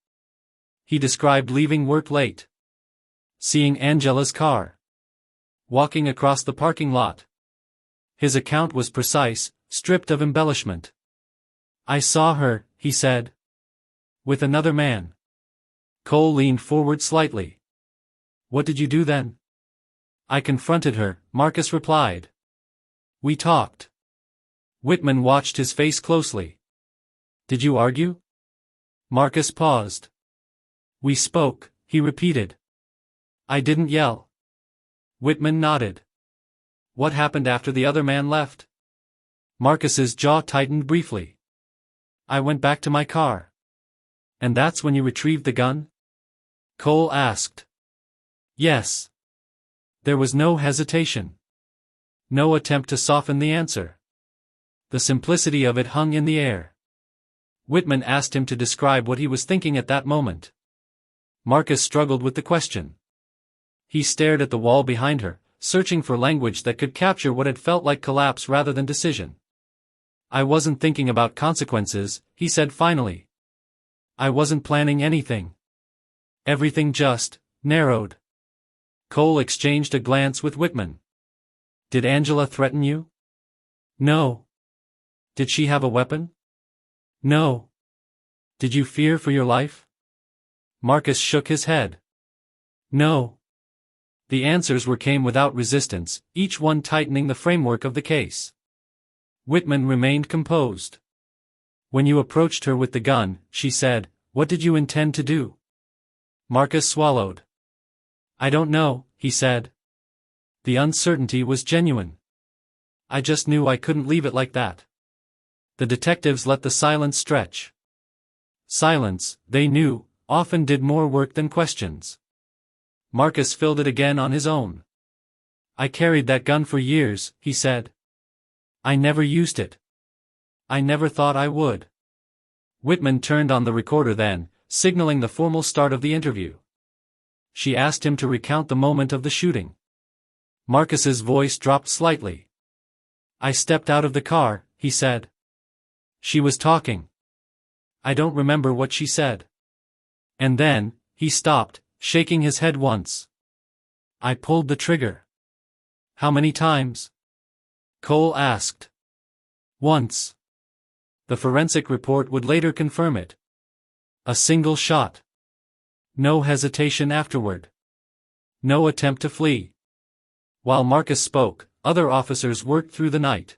He described leaving work late, seeing Angela's car, walking across the parking lot. His account was precise, stripped of embellishment. "I saw her," he said, "with another man." Cole leaned forward slightly. "What did you do then?" "I confronted her," Marcus replied. "We talked." Whitman watched his face closely. "Did you argue?" Marcus paused. "We spoke," he repeated. "I didn't yell." Whitman nodded. "What happened after the other man left?" Marcus's jaw tightened briefly. "I went back to my car." "And that's when you retrieved the gun?" Cole asked. "Yes." There was no hesitation. No attempt to soften the answer. The simplicity of it hung in the air. Whitman asked him to describe what he was thinking at that moment. Marcus struggled with the question. He stared at the wall behind her, searching for language that could capture what had felt like collapse rather than decision. "I wasn't thinking about consequences," he said finally. "I wasn't planning anything. Everything just narrowed." Cole exchanged a glance with Whitman. "Did Angela threaten you?" "No." "Did she have a weapon?" "No." "Did you fear for your life?" Marcus shook his head. "No." The answers came without resistance, each one tightening the framework of the case. Whitman remained composed. "When you approached her with the gun," she said, "what did you intend to do?" Marcus swallowed. "I don't know," he said. The uncertainty was genuine. "I just knew I couldn't leave it like that." The detectives let the silence stretch. Silence, they knew, often did more work than questions. Marcus filled it again on his own. "I carried that gun for years," he said. "I never used it. I never thought I would." Whitman turned on the recorder then, signaling the formal start of the interview. She asked him to recount the moment of the shooting. Marcus's voice dropped slightly. "I stepped out of the car," he said. "She was talking. I don't remember what she said. And then," he stopped, shaking his head once. "I pulled the trigger." "How many times?" Cole asked. "Once." The forensic report would later confirm it. A single shot. No hesitation afterward. No attempt to flee. While Marcus spoke, other officers worked through the night.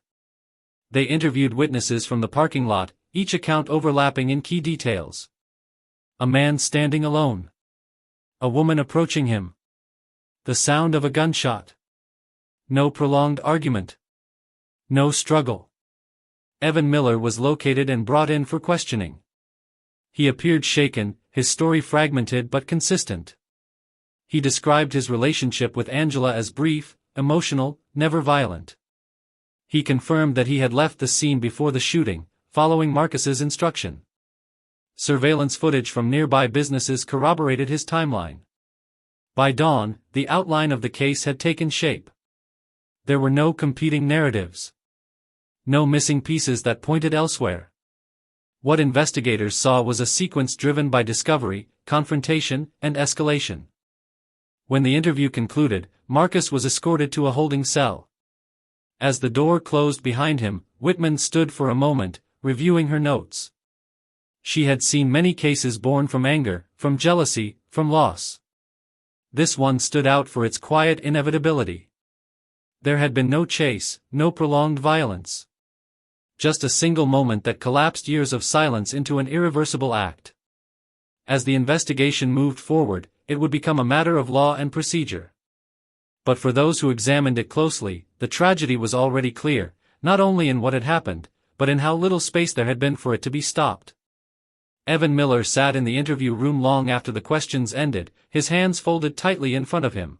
They interviewed witnesses from the parking lot, each account overlapping in key details. A man standing alone. A woman approaching him. The sound of a gunshot. No prolonged argument. No struggle. Evan Miller was located and brought in for questioning. He appeared shaken, his story fragmented but consistent. He described his relationship with Angela as brief, emotional, never violent. He confirmed that he had left the scene before the shooting, following Marcus's instruction. Surveillance footage from nearby businesses corroborated his timeline. By dawn, the outline of the case had taken shape. There were no competing narratives. No missing pieces that pointed elsewhere. What investigators saw was a sequence driven by discovery, confrontation, and escalation. When the interview concluded, Marcus was escorted to a holding cell. As the door closed behind him, Whitman stood for a moment, reviewing her notes. She had seen many cases born from anger, from jealousy, from loss. This one stood out for its quiet inevitability. There had been no chase, no prolonged violence. Just a single moment that collapsed years of silence into an irreversible act. As the investigation moved forward, it would become a matter of law and procedure. But for those who examined it closely, the tragedy was already clear, not only in what had happened, but in how little space there had been for it to be stopped. Evan Miller sat in the interview room long after the questions ended, his hands folded tightly in front of him.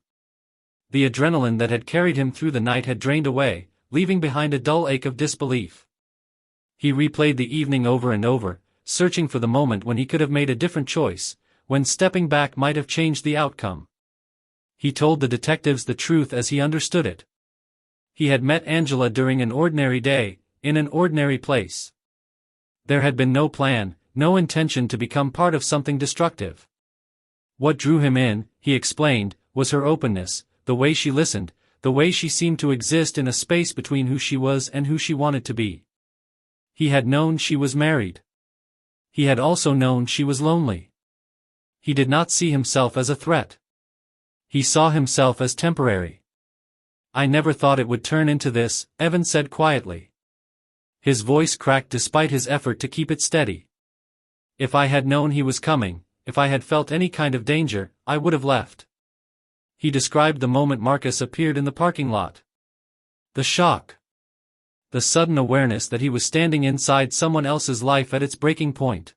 The adrenaline that had carried him through the night had drained away, leaving behind a dull ache of disbelief. He replayed the evening over and over, searching for the moment when he could have made a different choice, when stepping back might have changed the outcome. He told the detectives the truth as he understood it. He had met Angela during an ordinary day, in an ordinary place. There had been no plan, no intention to become part of something destructive. What drew him in, he explained, was her openness, the way she listened, the way she seemed to exist in a space between who she was and who she wanted to be. He had known she was married. He had also known she was lonely. He did not see himself as a threat. He saw himself as temporary. "I never thought it would turn into this," Evan said quietly. His voice cracked despite his effort to keep it steady. "If I had known he was coming, if I had felt any kind of danger, I would have left." He described the moment Marcus appeared in the parking lot. The shock. The sudden awareness that he was standing inside someone else's life at its breaking point.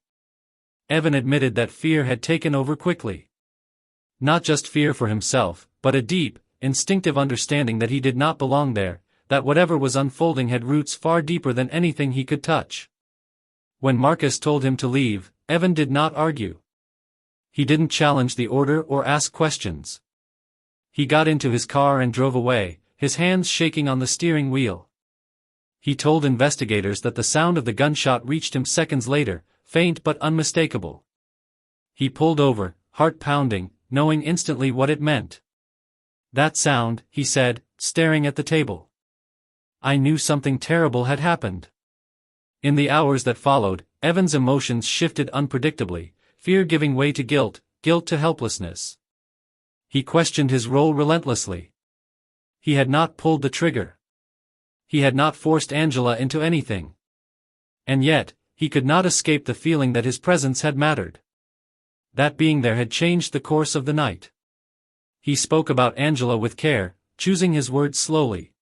Evan admitted that fear had taken over quickly. Not just fear for himself, but a deep, instinctive understanding that he did not belong there, that whatever was unfolding had roots far deeper than anything he could touch. When Marcus told him to leave, Evan did not argue. He didn't challenge the order or ask questions. He got into his car and drove away, his hands shaking on the steering wheel. He told investigators that the sound of the gunshot reached him seconds later, faint but unmistakable. He pulled over, heart pounding, knowing instantly what it meant. "That sound," he said, staring at the table. "I knew something terrible had happened." In the hours that followed, Evan's emotions shifted unpredictably, fear giving way to guilt, guilt to helplessness. He questioned his role relentlessly. He had not pulled the trigger. He had not forced Angela into anything. And yet, he could not escape the feeling that his presence had mattered. That being there had changed the course of the night. He spoke about Angela with care, choosing his words slowly.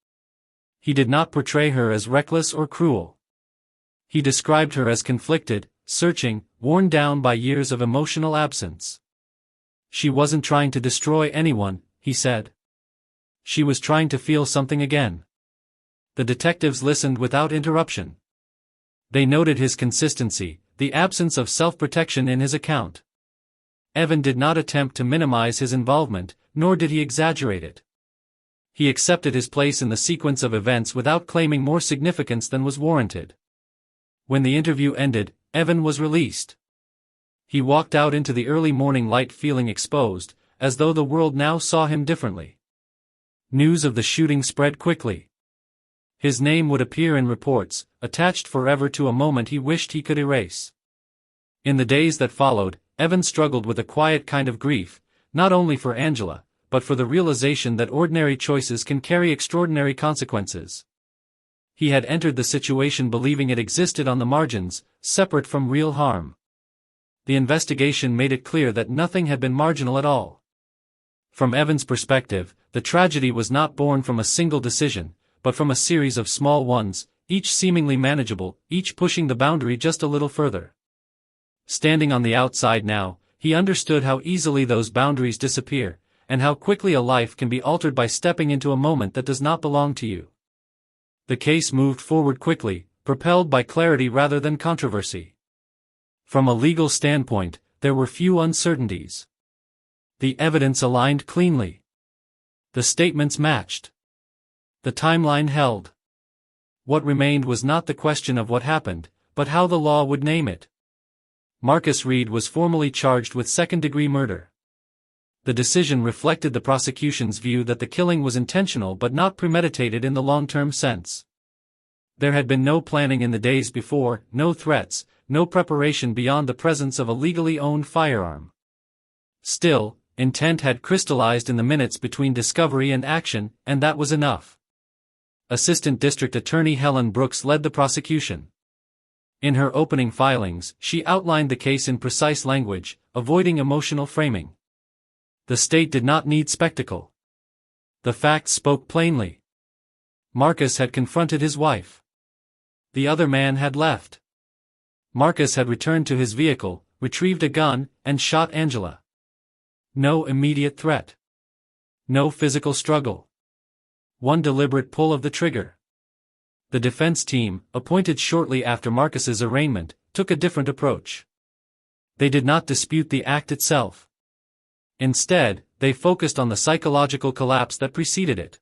He did not portray her as reckless or cruel. He described her as conflicted, searching, worn down by years of emotional absence. "She wasn't trying to destroy anyone," he said. "She was trying to feel something again." The detectives listened without interruption. They noted his consistency, the absence of self-protection in his account. Evan did not attempt to minimize his involvement, nor did he exaggerate it. He accepted his place in the sequence of events without claiming more significance than was warranted. When the interview ended, Evan was released. He walked out into the early morning light feeling exposed, as though the world now saw him differently. News of the shooting spread quickly. His name would appear in reports, attached forever to a moment he wished he could erase. In the days that followed, Evan struggled with a quiet kind of grief, not only for Angela, but for the realization that ordinary choices can carry extraordinary consequences. He had entered the situation believing it existed on the margins, separate from real harm. The investigation made it clear that nothing had been marginal at all. From Evan's perspective, the tragedy was not born from a single decision, but from a series of small ones, each seemingly manageable, each pushing the boundary just a little further. Standing on the outside now, he understood how easily those boundaries disappear, and how quickly a life can be altered by stepping into a moment that does not belong to you. The case moved forward quickly, propelled by clarity rather than controversy. From a legal standpoint, there were few uncertainties. The evidence aligned cleanly. The statements matched. The timeline held. What remained was not the question of what happened, but how the law would name it. Marcus Reed was formally charged with second-degree murder. The decision reflected the prosecution's view that the killing was intentional but not premeditated in the long-term sense. There had been no planning in the days before, no threats, no preparation beyond the presence of a legally owned firearm. Still, intent had crystallized in the minutes between discovery and action, and that was enough. Assistant District Attorney Helen Brooks led the prosecution. In her opening filings, she outlined the case in precise language, avoiding emotional framing. The state did not need spectacle. The facts spoke plainly. Marcus had confronted his wife. The other man had left. Marcus had returned to his vehicle, retrieved a gun, and shot Angela. No immediate threat. No physical struggle. One deliberate pull of the trigger. The defense team, appointed shortly after Marcus's arraignment, took a different approach. They did not dispute the act itself. Instead, they focused on the psychological collapse that preceded it.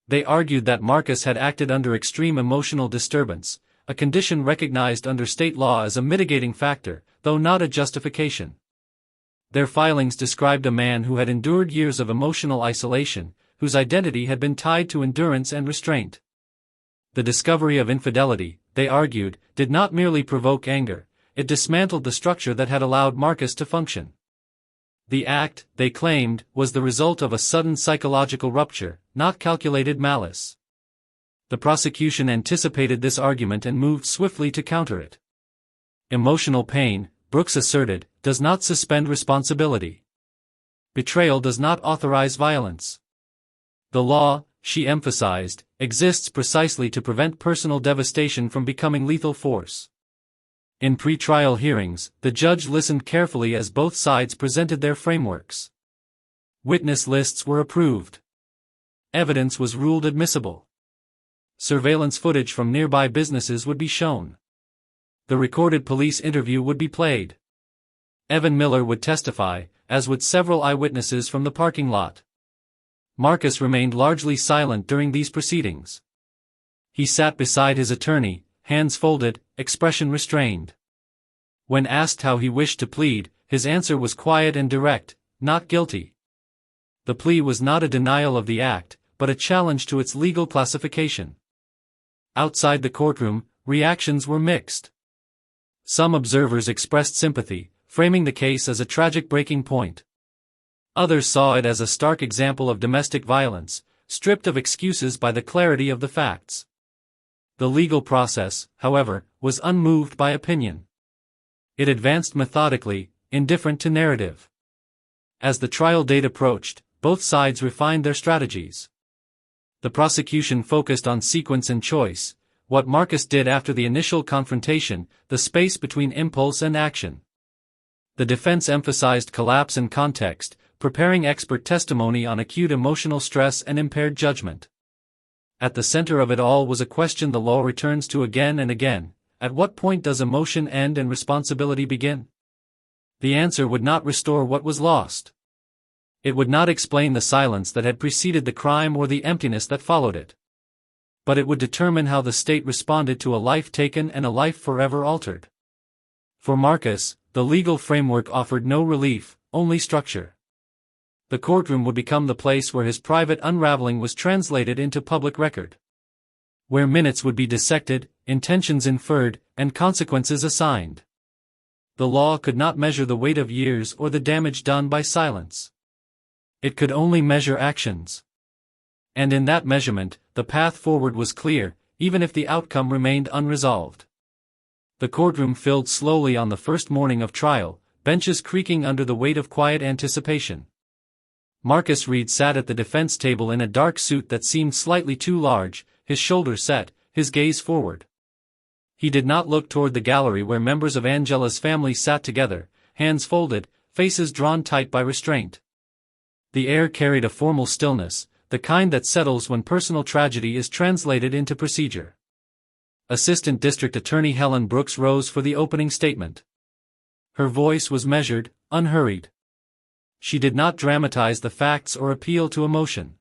They argued that Marcus had acted under extreme emotional disturbance, a condition recognized under state law as a mitigating factor, though not a justification. Their filings described a man who had endured years of emotional isolation, whose identity had been tied to endurance and restraint. The discovery of infidelity, they argued, did not merely provoke anger, it dismantled the structure that had allowed Marcus to function. The act, they claimed, was the result of a sudden psychological rupture, not calculated malice. The prosecution anticipated this argument and moved swiftly to counter it. Emotional pain, Brooks asserted, does not suspend responsibility. Betrayal does not authorize violence. The law, she emphasized, exists precisely to prevent personal devastation from becoming lethal force. In pre-trial hearings, the judge listened carefully as both sides presented their frameworks. Witness lists were approved. Evidence was ruled admissible. Surveillance footage from nearby businesses would be shown. The recorded police interview would be played. Evan Miller would testify, as would several eyewitnesses from the parking lot. Marcus remained largely silent during these proceedings. He sat beside his attorney, hands folded, expression restrained. When asked how he wished to plead, his answer was quiet and direct, not guilty. The plea was not a denial of the act, but a challenge to its legal classification. Outside the courtroom, reactions were mixed. Some observers expressed sympathy, framing the case as a tragic breaking point. Others saw it as a stark example of domestic violence, stripped of excuses by the clarity of the facts. The legal process, however, was unmoved by opinion. It advanced methodically, indifferent to narrative. As the trial date approached, both sides refined their strategies. The prosecution focused on sequence and choice, what Marcus did after the initial confrontation, the space between impulse and action. The defense emphasized collapse and context, preparing expert testimony on acute emotional stress and impaired judgment. At the center of it all was a question the law returns to again and again: at what point does emotion end and responsibility begin? The answer would not restore what was lost. It would not explain the silence that had preceded the crime or the emptiness that followed it. But it would determine how the state responded to a life taken and a life forever altered. For Marcus, the legal framework offered no relief, only structure. The courtroom would become the place where his private unraveling was translated into public record. Where minutes would be dissected, intentions inferred, and consequences assigned. The law could not measure the weight of years or the damage done by silence. It could only measure actions. And in that measurement, the path forward was clear, even if the outcome remained unresolved. The courtroom filled slowly on the first morning of trial, benches creaking under the weight of quiet anticipation. Marcus Reed sat at the defense table in a dark suit that seemed slightly too large, his shoulders set, his gaze forward. He did not look toward the gallery where members of Angela's family sat together, hands folded, faces drawn tight by restraint. The air carried a formal stillness, the kind that settles when personal tragedy is translated into procedure. Assistant District Attorney Helen Brooks rose for the opening statement. Her voice was measured, unhurried. She did not dramatize the facts or appeal to emotion.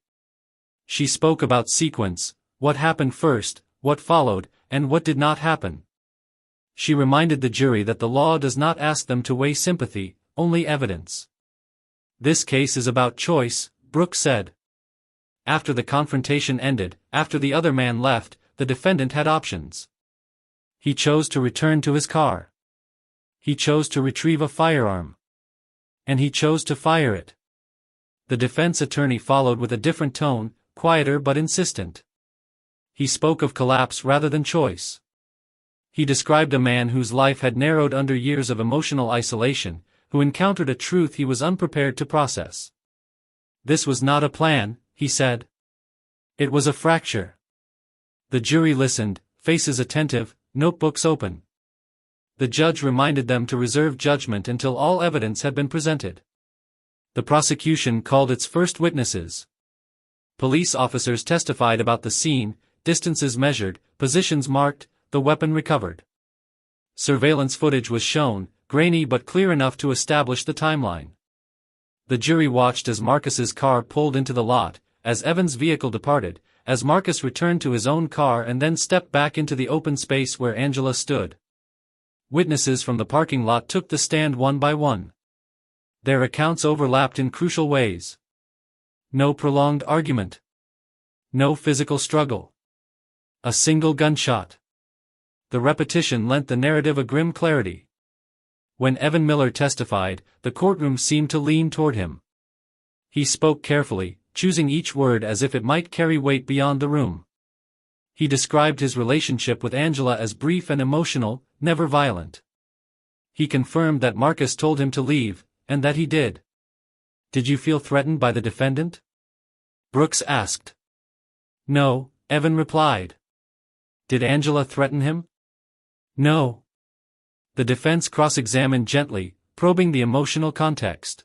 She spoke about sequence, what happened first, what followed, and what did not happen. She reminded the jury that the law does not ask them to weigh sympathy, only evidence. This case is about choice, Brooks said. After the confrontation ended, after the other man left, the defendant had options. He chose to return to his car. He chose to retrieve a firearm. And he chose to fire it. The defense attorney followed with a different tone, quieter but insistent. He spoke of collapse rather than choice. He described a man whose life had narrowed under years of emotional isolation, who encountered a truth he was unprepared to process. This was not a plan, he said. It was a fracture. The jury listened, faces attentive, notebooks open. The judge reminded them to reserve judgment until all evidence had been presented. The prosecution called its first witnesses. Police officers testified about the scene, distances measured, positions marked, the weapon recovered. Surveillance footage was shown, grainy but clear enough to establish the timeline. The jury watched as Marcus's car pulled into the lot, as Evan's vehicle departed, as Marcus returned to his own car and then stepped back into the open space where Angela stood. Witnesses from the parking lot took the stand one by one. Their accounts overlapped in crucial ways. No prolonged argument. No physical struggle. A single gunshot. The repetition lent the narrative a grim clarity. When Evan Miller testified, the courtroom seemed to lean toward him. He spoke carefully, choosing each word as if it might carry weight beyond the room. He described his relationship with Angela as brief and emotional, never violent. He confirmed that Marcus told him to leave, and that he did. "Did you feel threatened by the defendant?" Brooks asked. "No," Evan replied. "Did Angela threaten him?" "No." The defense cross-examined gently, probing the emotional context.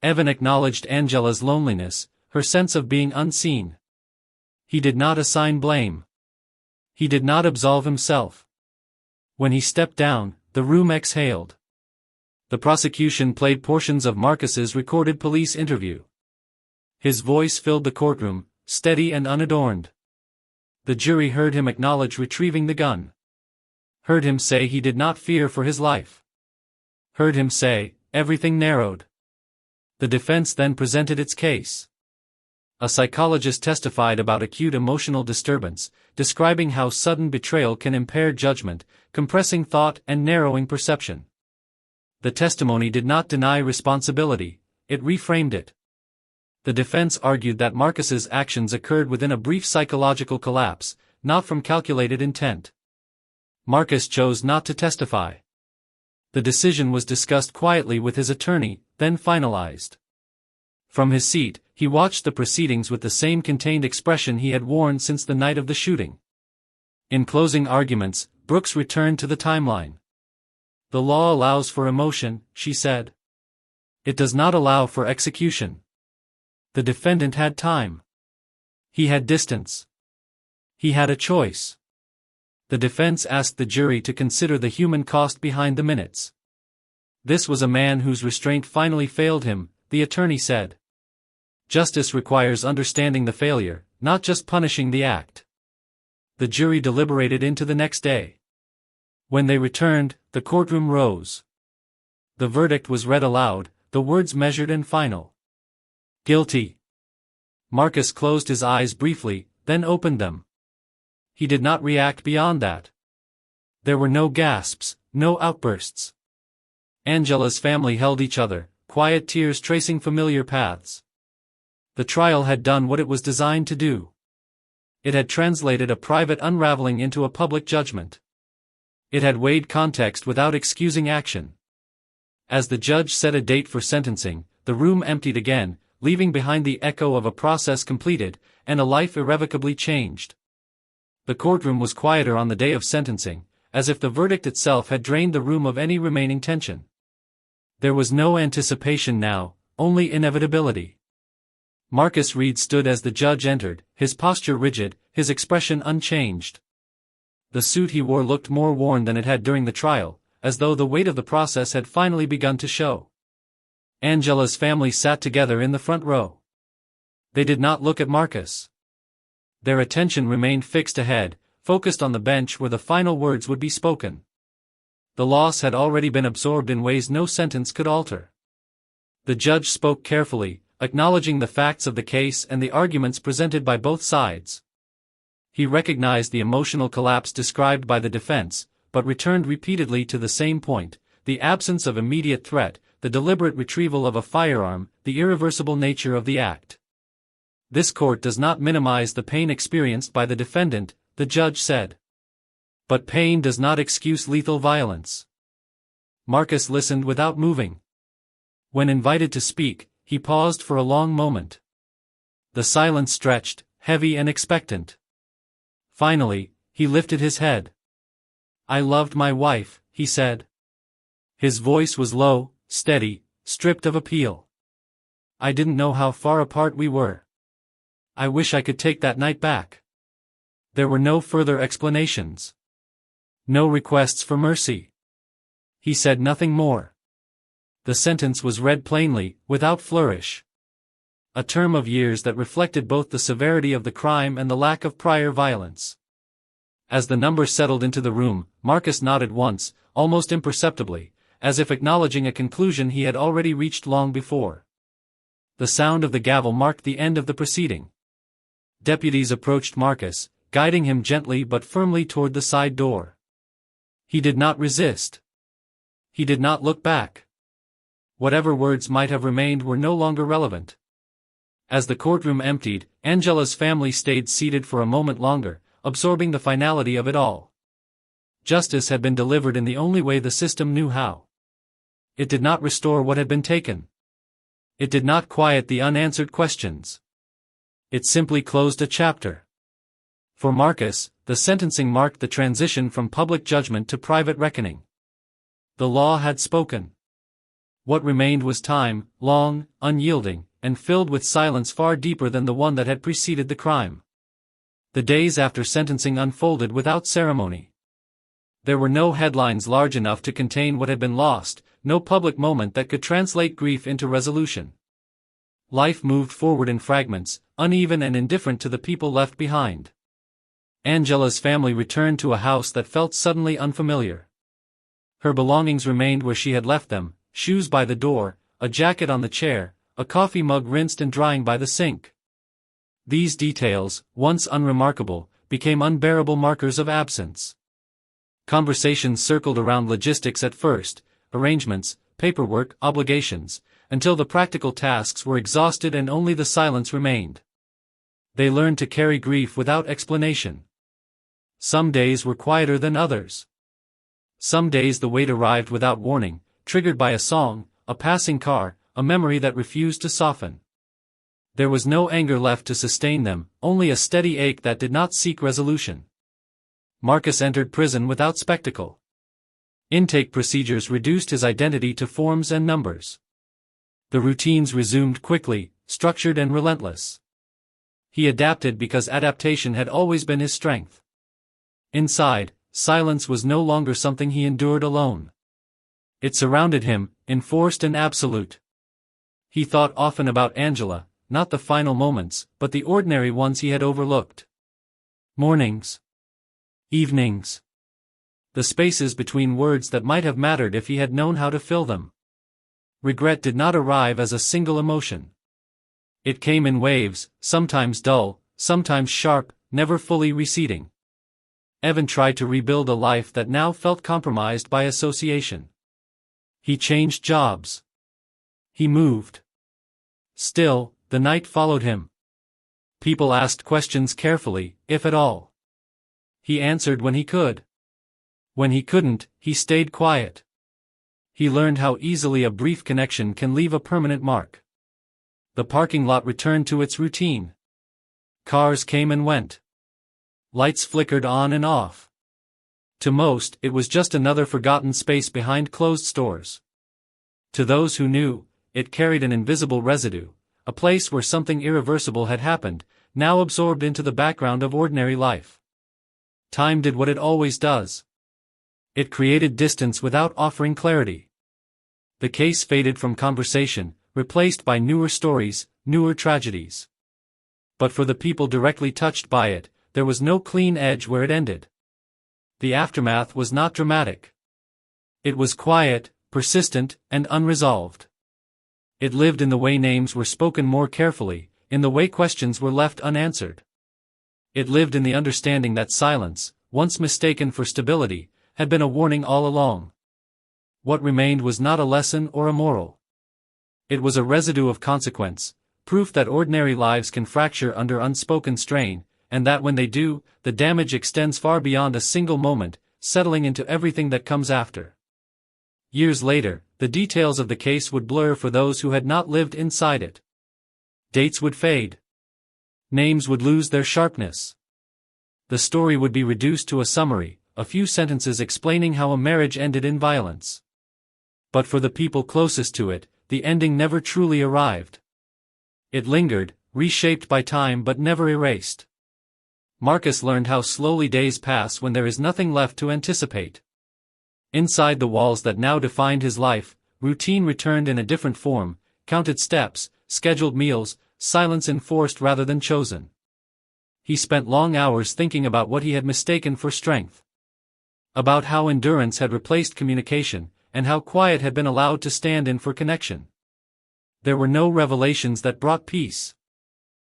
Evan acknowledged Angela's loneliness, her sense of being unseen. He did not assign blame. He did not absolve himself. When he stepped down, the room exhaled. The prosecution played portions of Marcus's recorded police interview. His voice filled the courtroom, steady and unadorned. The jury heard him acknowledge retrieving the gun. Heard him say he did not fear for his life. Heard him say, "Everything narrowed." The defense then presented its case. A psychologist testified about acute emotional disturbance, describing how sudden betrayal can impair judgment, compressing thought and narrowing perception. The testimony did not deny responsibility, it reframed it. The defense argued that Marcus's actions occurred within a brief psychological collapse, not from calculated intent. Marcus chose not to testify. The decision was discussed quietly with his attorney, then finalized. From his seat, he watched the proceedings with the same contained expression he had worn since the night of the shooting. In closing arguments, Brooks returned to the timeline. "The law allows for emotion," she said. "It does not allow for execution." The defendant had time. He had distance. He had a choice. The defense asked the jury to consider the human cost behind the minutes. "This was a man whose restraint finally failed him," the attorney said. "Justice requires understanding the failure, not just punishing the act." The jury deliberated into the next day. When they returned, the courtroom rose. The verdict was read aloud, the words measured and final. "Guilty." Marcus closed his eyes briefly, then opened them. He did not react beyond that. There were no gasps, no outbursts. Angela's family held each other, quiet tears tracing familiar paths. The trial had done what it was designed to do. It had translated a private unraveling into a public judgment. It had weighed context without excusing action. As the judge set a date for sentencing, the room emptied again, leaving behind the echo of a process completed, and a life irrevocably changed. The courtroom was quieter on the day of sentencing, as if the verdict itself had drained the room of any remaining tension. There was no anticipation now, only inevitability. Marcus Reed stood as the judge entered, his posture rigid, his expression unchanged. The suit he wore looked more worn than it had during the trial, as though the weight of the process had finally begun to show. Angela's family sat together in the front row. They did not look at Marcus. Their attention remained fixed ahead, focused on the bench where the final words would be spoken. The loss had already been absorbed in ways no sentence could alter. The judge spoke carefully, acknowledging the facts of the case and the arguments presented by both sides. He recognized the emotional collapse described by the defense, but returned repeatedly to the same point: the absence of immediate threat, the deliberate retrieval of a firearm, the irreversible nature of the act. "This court does not minimize the pain experienced by the defendant," the judge said. "But pain does not excuse lethal violence." Marcus listened without moving. When invited to speak, he paused for a long moment. The silence stretched, heavy and expectant. Finally, he lifted his head. "I loved my wife," he said. His voice was low, steady, stripped of appeal. "I didn't know how far apart we were. I wish I could take that night back." There were no further explanations. No requests for mercy. He said nothing more. The sentence was read plainly, without flourish. A term of years that reflected both the severity of the crime and the lack of prior violence. As the number settled into the room, Marcus nodded once, almost imperceptibly, as if acknowledging a conclusion he had already reached long before. The sound of the gavel marked the end of the proceeding. Deputies approached Marcus, guiding him gently but firmly toward the side door. He did not resist. He did not look back. Whatever words might have remained were no longer relevant. As the courtroom emptied, Angela's family stayed seated for a moment longer, absorbing the finality of it all. Justice had been delivered in the only way the system knew how. It did not restore what had been taken. It did not quiet the unanswered questions. It simply closed a chapter. For Marcus, the sentencing marked the transition from public judgment to private reckoning. The law had spoken. What remained was time, long, unyielding, and filled with silence far deeper than the one that had preceded the crime. The days after sentencing unfolded without ceremony. There were no headlines large enough to contain what had been lost, no public moment that could translate grief into resolution. Life moved forward in fragments, uneven and indifferent to the people left behind. Angela's family returned to a house that felt suddenly unfamiliar. Her belongings remained where she had left them, shoes by the door, a jacket on the chair, a coffee mug rinsed and drying by the sink. These details, once unremarkable, became unbearable markers of absence. Conversations circled around logistics at first, arrangements, paperwork, obligations, until the practical tasks were exhausted and only the silence remained. They learned to carry grief without explanation. Some days were quieter than others. Some days the weight arrived without warning, triggered by a song, a passing car, a memory that refused to soften. There was no anger left to sustain them, only a steady ache that did not seek resolution. Marcus entered prison without spectacle. Intake procedures reduced his identity to forms and numbers. The routines resumed quickly, structured and relentless. He adapted because adaptation had always been his strength. Inside, silence was no longer something he endured alone. It surrounded him, enforced and absolute. He thought often about Angela, not the final moments, but the ordinary ones he had overlooked. Mornings. Evenings. The spaces between words that might have mattered if he had known how to fill them. Regret did not arrive as a single emotion. It came in waves, sometimes dull, sometimes sharp, never fully receding. Evan tried to rebuild a life that now felt compromised by association. He changed jobs. He moved. Still, the night followed him. People asked questions carefully, if at all. He answered when he could. When he couldn't, he stayed quiet. He learned how easily a brief connection can leave a permanent mark. The parking lot returned to its routine. Cars came and went. Lights flickered on and off. To most, it was just another forgotten space behind closed stores. To those who knew, it carried an invisible residue, a place where something irreversible had happened, now absorbed into the background of ordinary life. Time did what it always does. It created distance without offering clarity. The case faded from conversation, replaced by newer stories, newer tragedies. But for the people directly touched by it, there was no clean edge where it ended. The aftermath was not dramatic. It was quiet, persistent, and unresolved. It lived in the way names were spoken more carefully, in the way questions were left unanswered. It lived in the understanding that silence, once mistaken for stability, had been a warning all along. What remained was not a lesson or a moral. It was a residue of consequence, proof that ordinary lives can fracture under unspoken strain, and that when they do, the damage extends far beyond a single moment, settling into everything that comes after. Years later, the details of the case would blur for those who had not lived inside it. Dates would fade. Names would lose their sharpness. The story would be reduced to a summary, a few sentences explaining how a marriage ended in violence. But for the people closest to it, the ending never truly arrived. It lingered, reshaped by time but never erased. Marcus learned how slowly days pass when there is nothing left to anticipate. Inside the walls that now defined his life, routine returned in a different form, counted steps, scheduled meals, silence enforced rather than chosen. He spent long hours thinking about what he had mistaken for strength. About how endurance had replaced communication, and how quiet had been allowed to stand in for connection. There were no revelations that brought peace.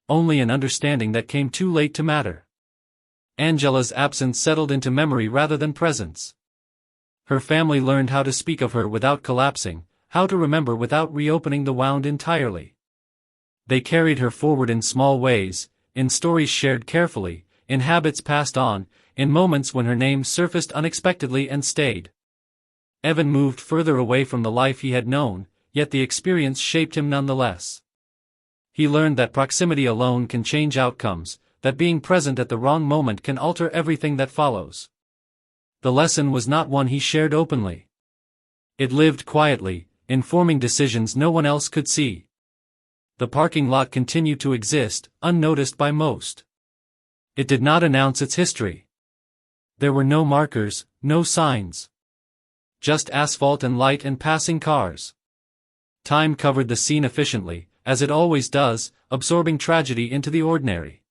Only an understanding that came too late to matter. Angela's absence settled into memory rather than presence. Her family learned how to speak of her without collapsing, how to remember without reopening the wound entirely. They carried her forward in small ways, in stories shared carefully, in habits passed on, in moments when her name surfaced unexpectedly and stayed. Evan moved further away from the life he had known, yet the experience shaped him nonetheless. He learned that proximity alone can change outcomes, that being present at the wrong moment can alter everything that follows. The lesson was not one he shared openly. It lived quietly, informing decisions no one else could see. The parking lot continued to exist, unnoticed by most. It did not announce its history. There were no markers, no signs. Just asphalt and light and passing cars. Time covered the scene efficiently, as it always does, absorbing tragedy into the ordinary.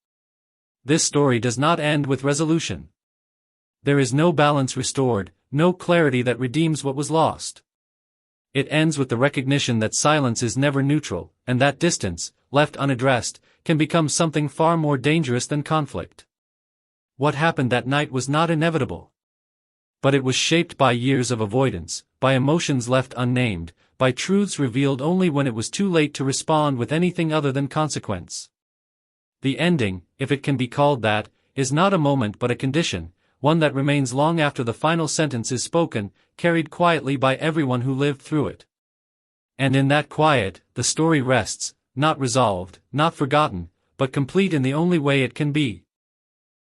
This story does not end with resolution. There is no balance restored, no clarity that redeems what was lost. It ends with the recognition that silence is never neutral, and that distance, left unaddressed, can become something far more dangerous than conflict. What happened that night was not inevitable. But it was shaped by years of avoidance, by emotions left unnamed, by truths revealed only when it was too late to respond with anything other than consequence. The ending, if it can be called that, is not a moment but a condition, one that remains long after the final sentence is spoken, carried quietly by everyone who lived through it. And in that quiet, the story rests, not resolved, not forgotten, but complete in the only way it can be.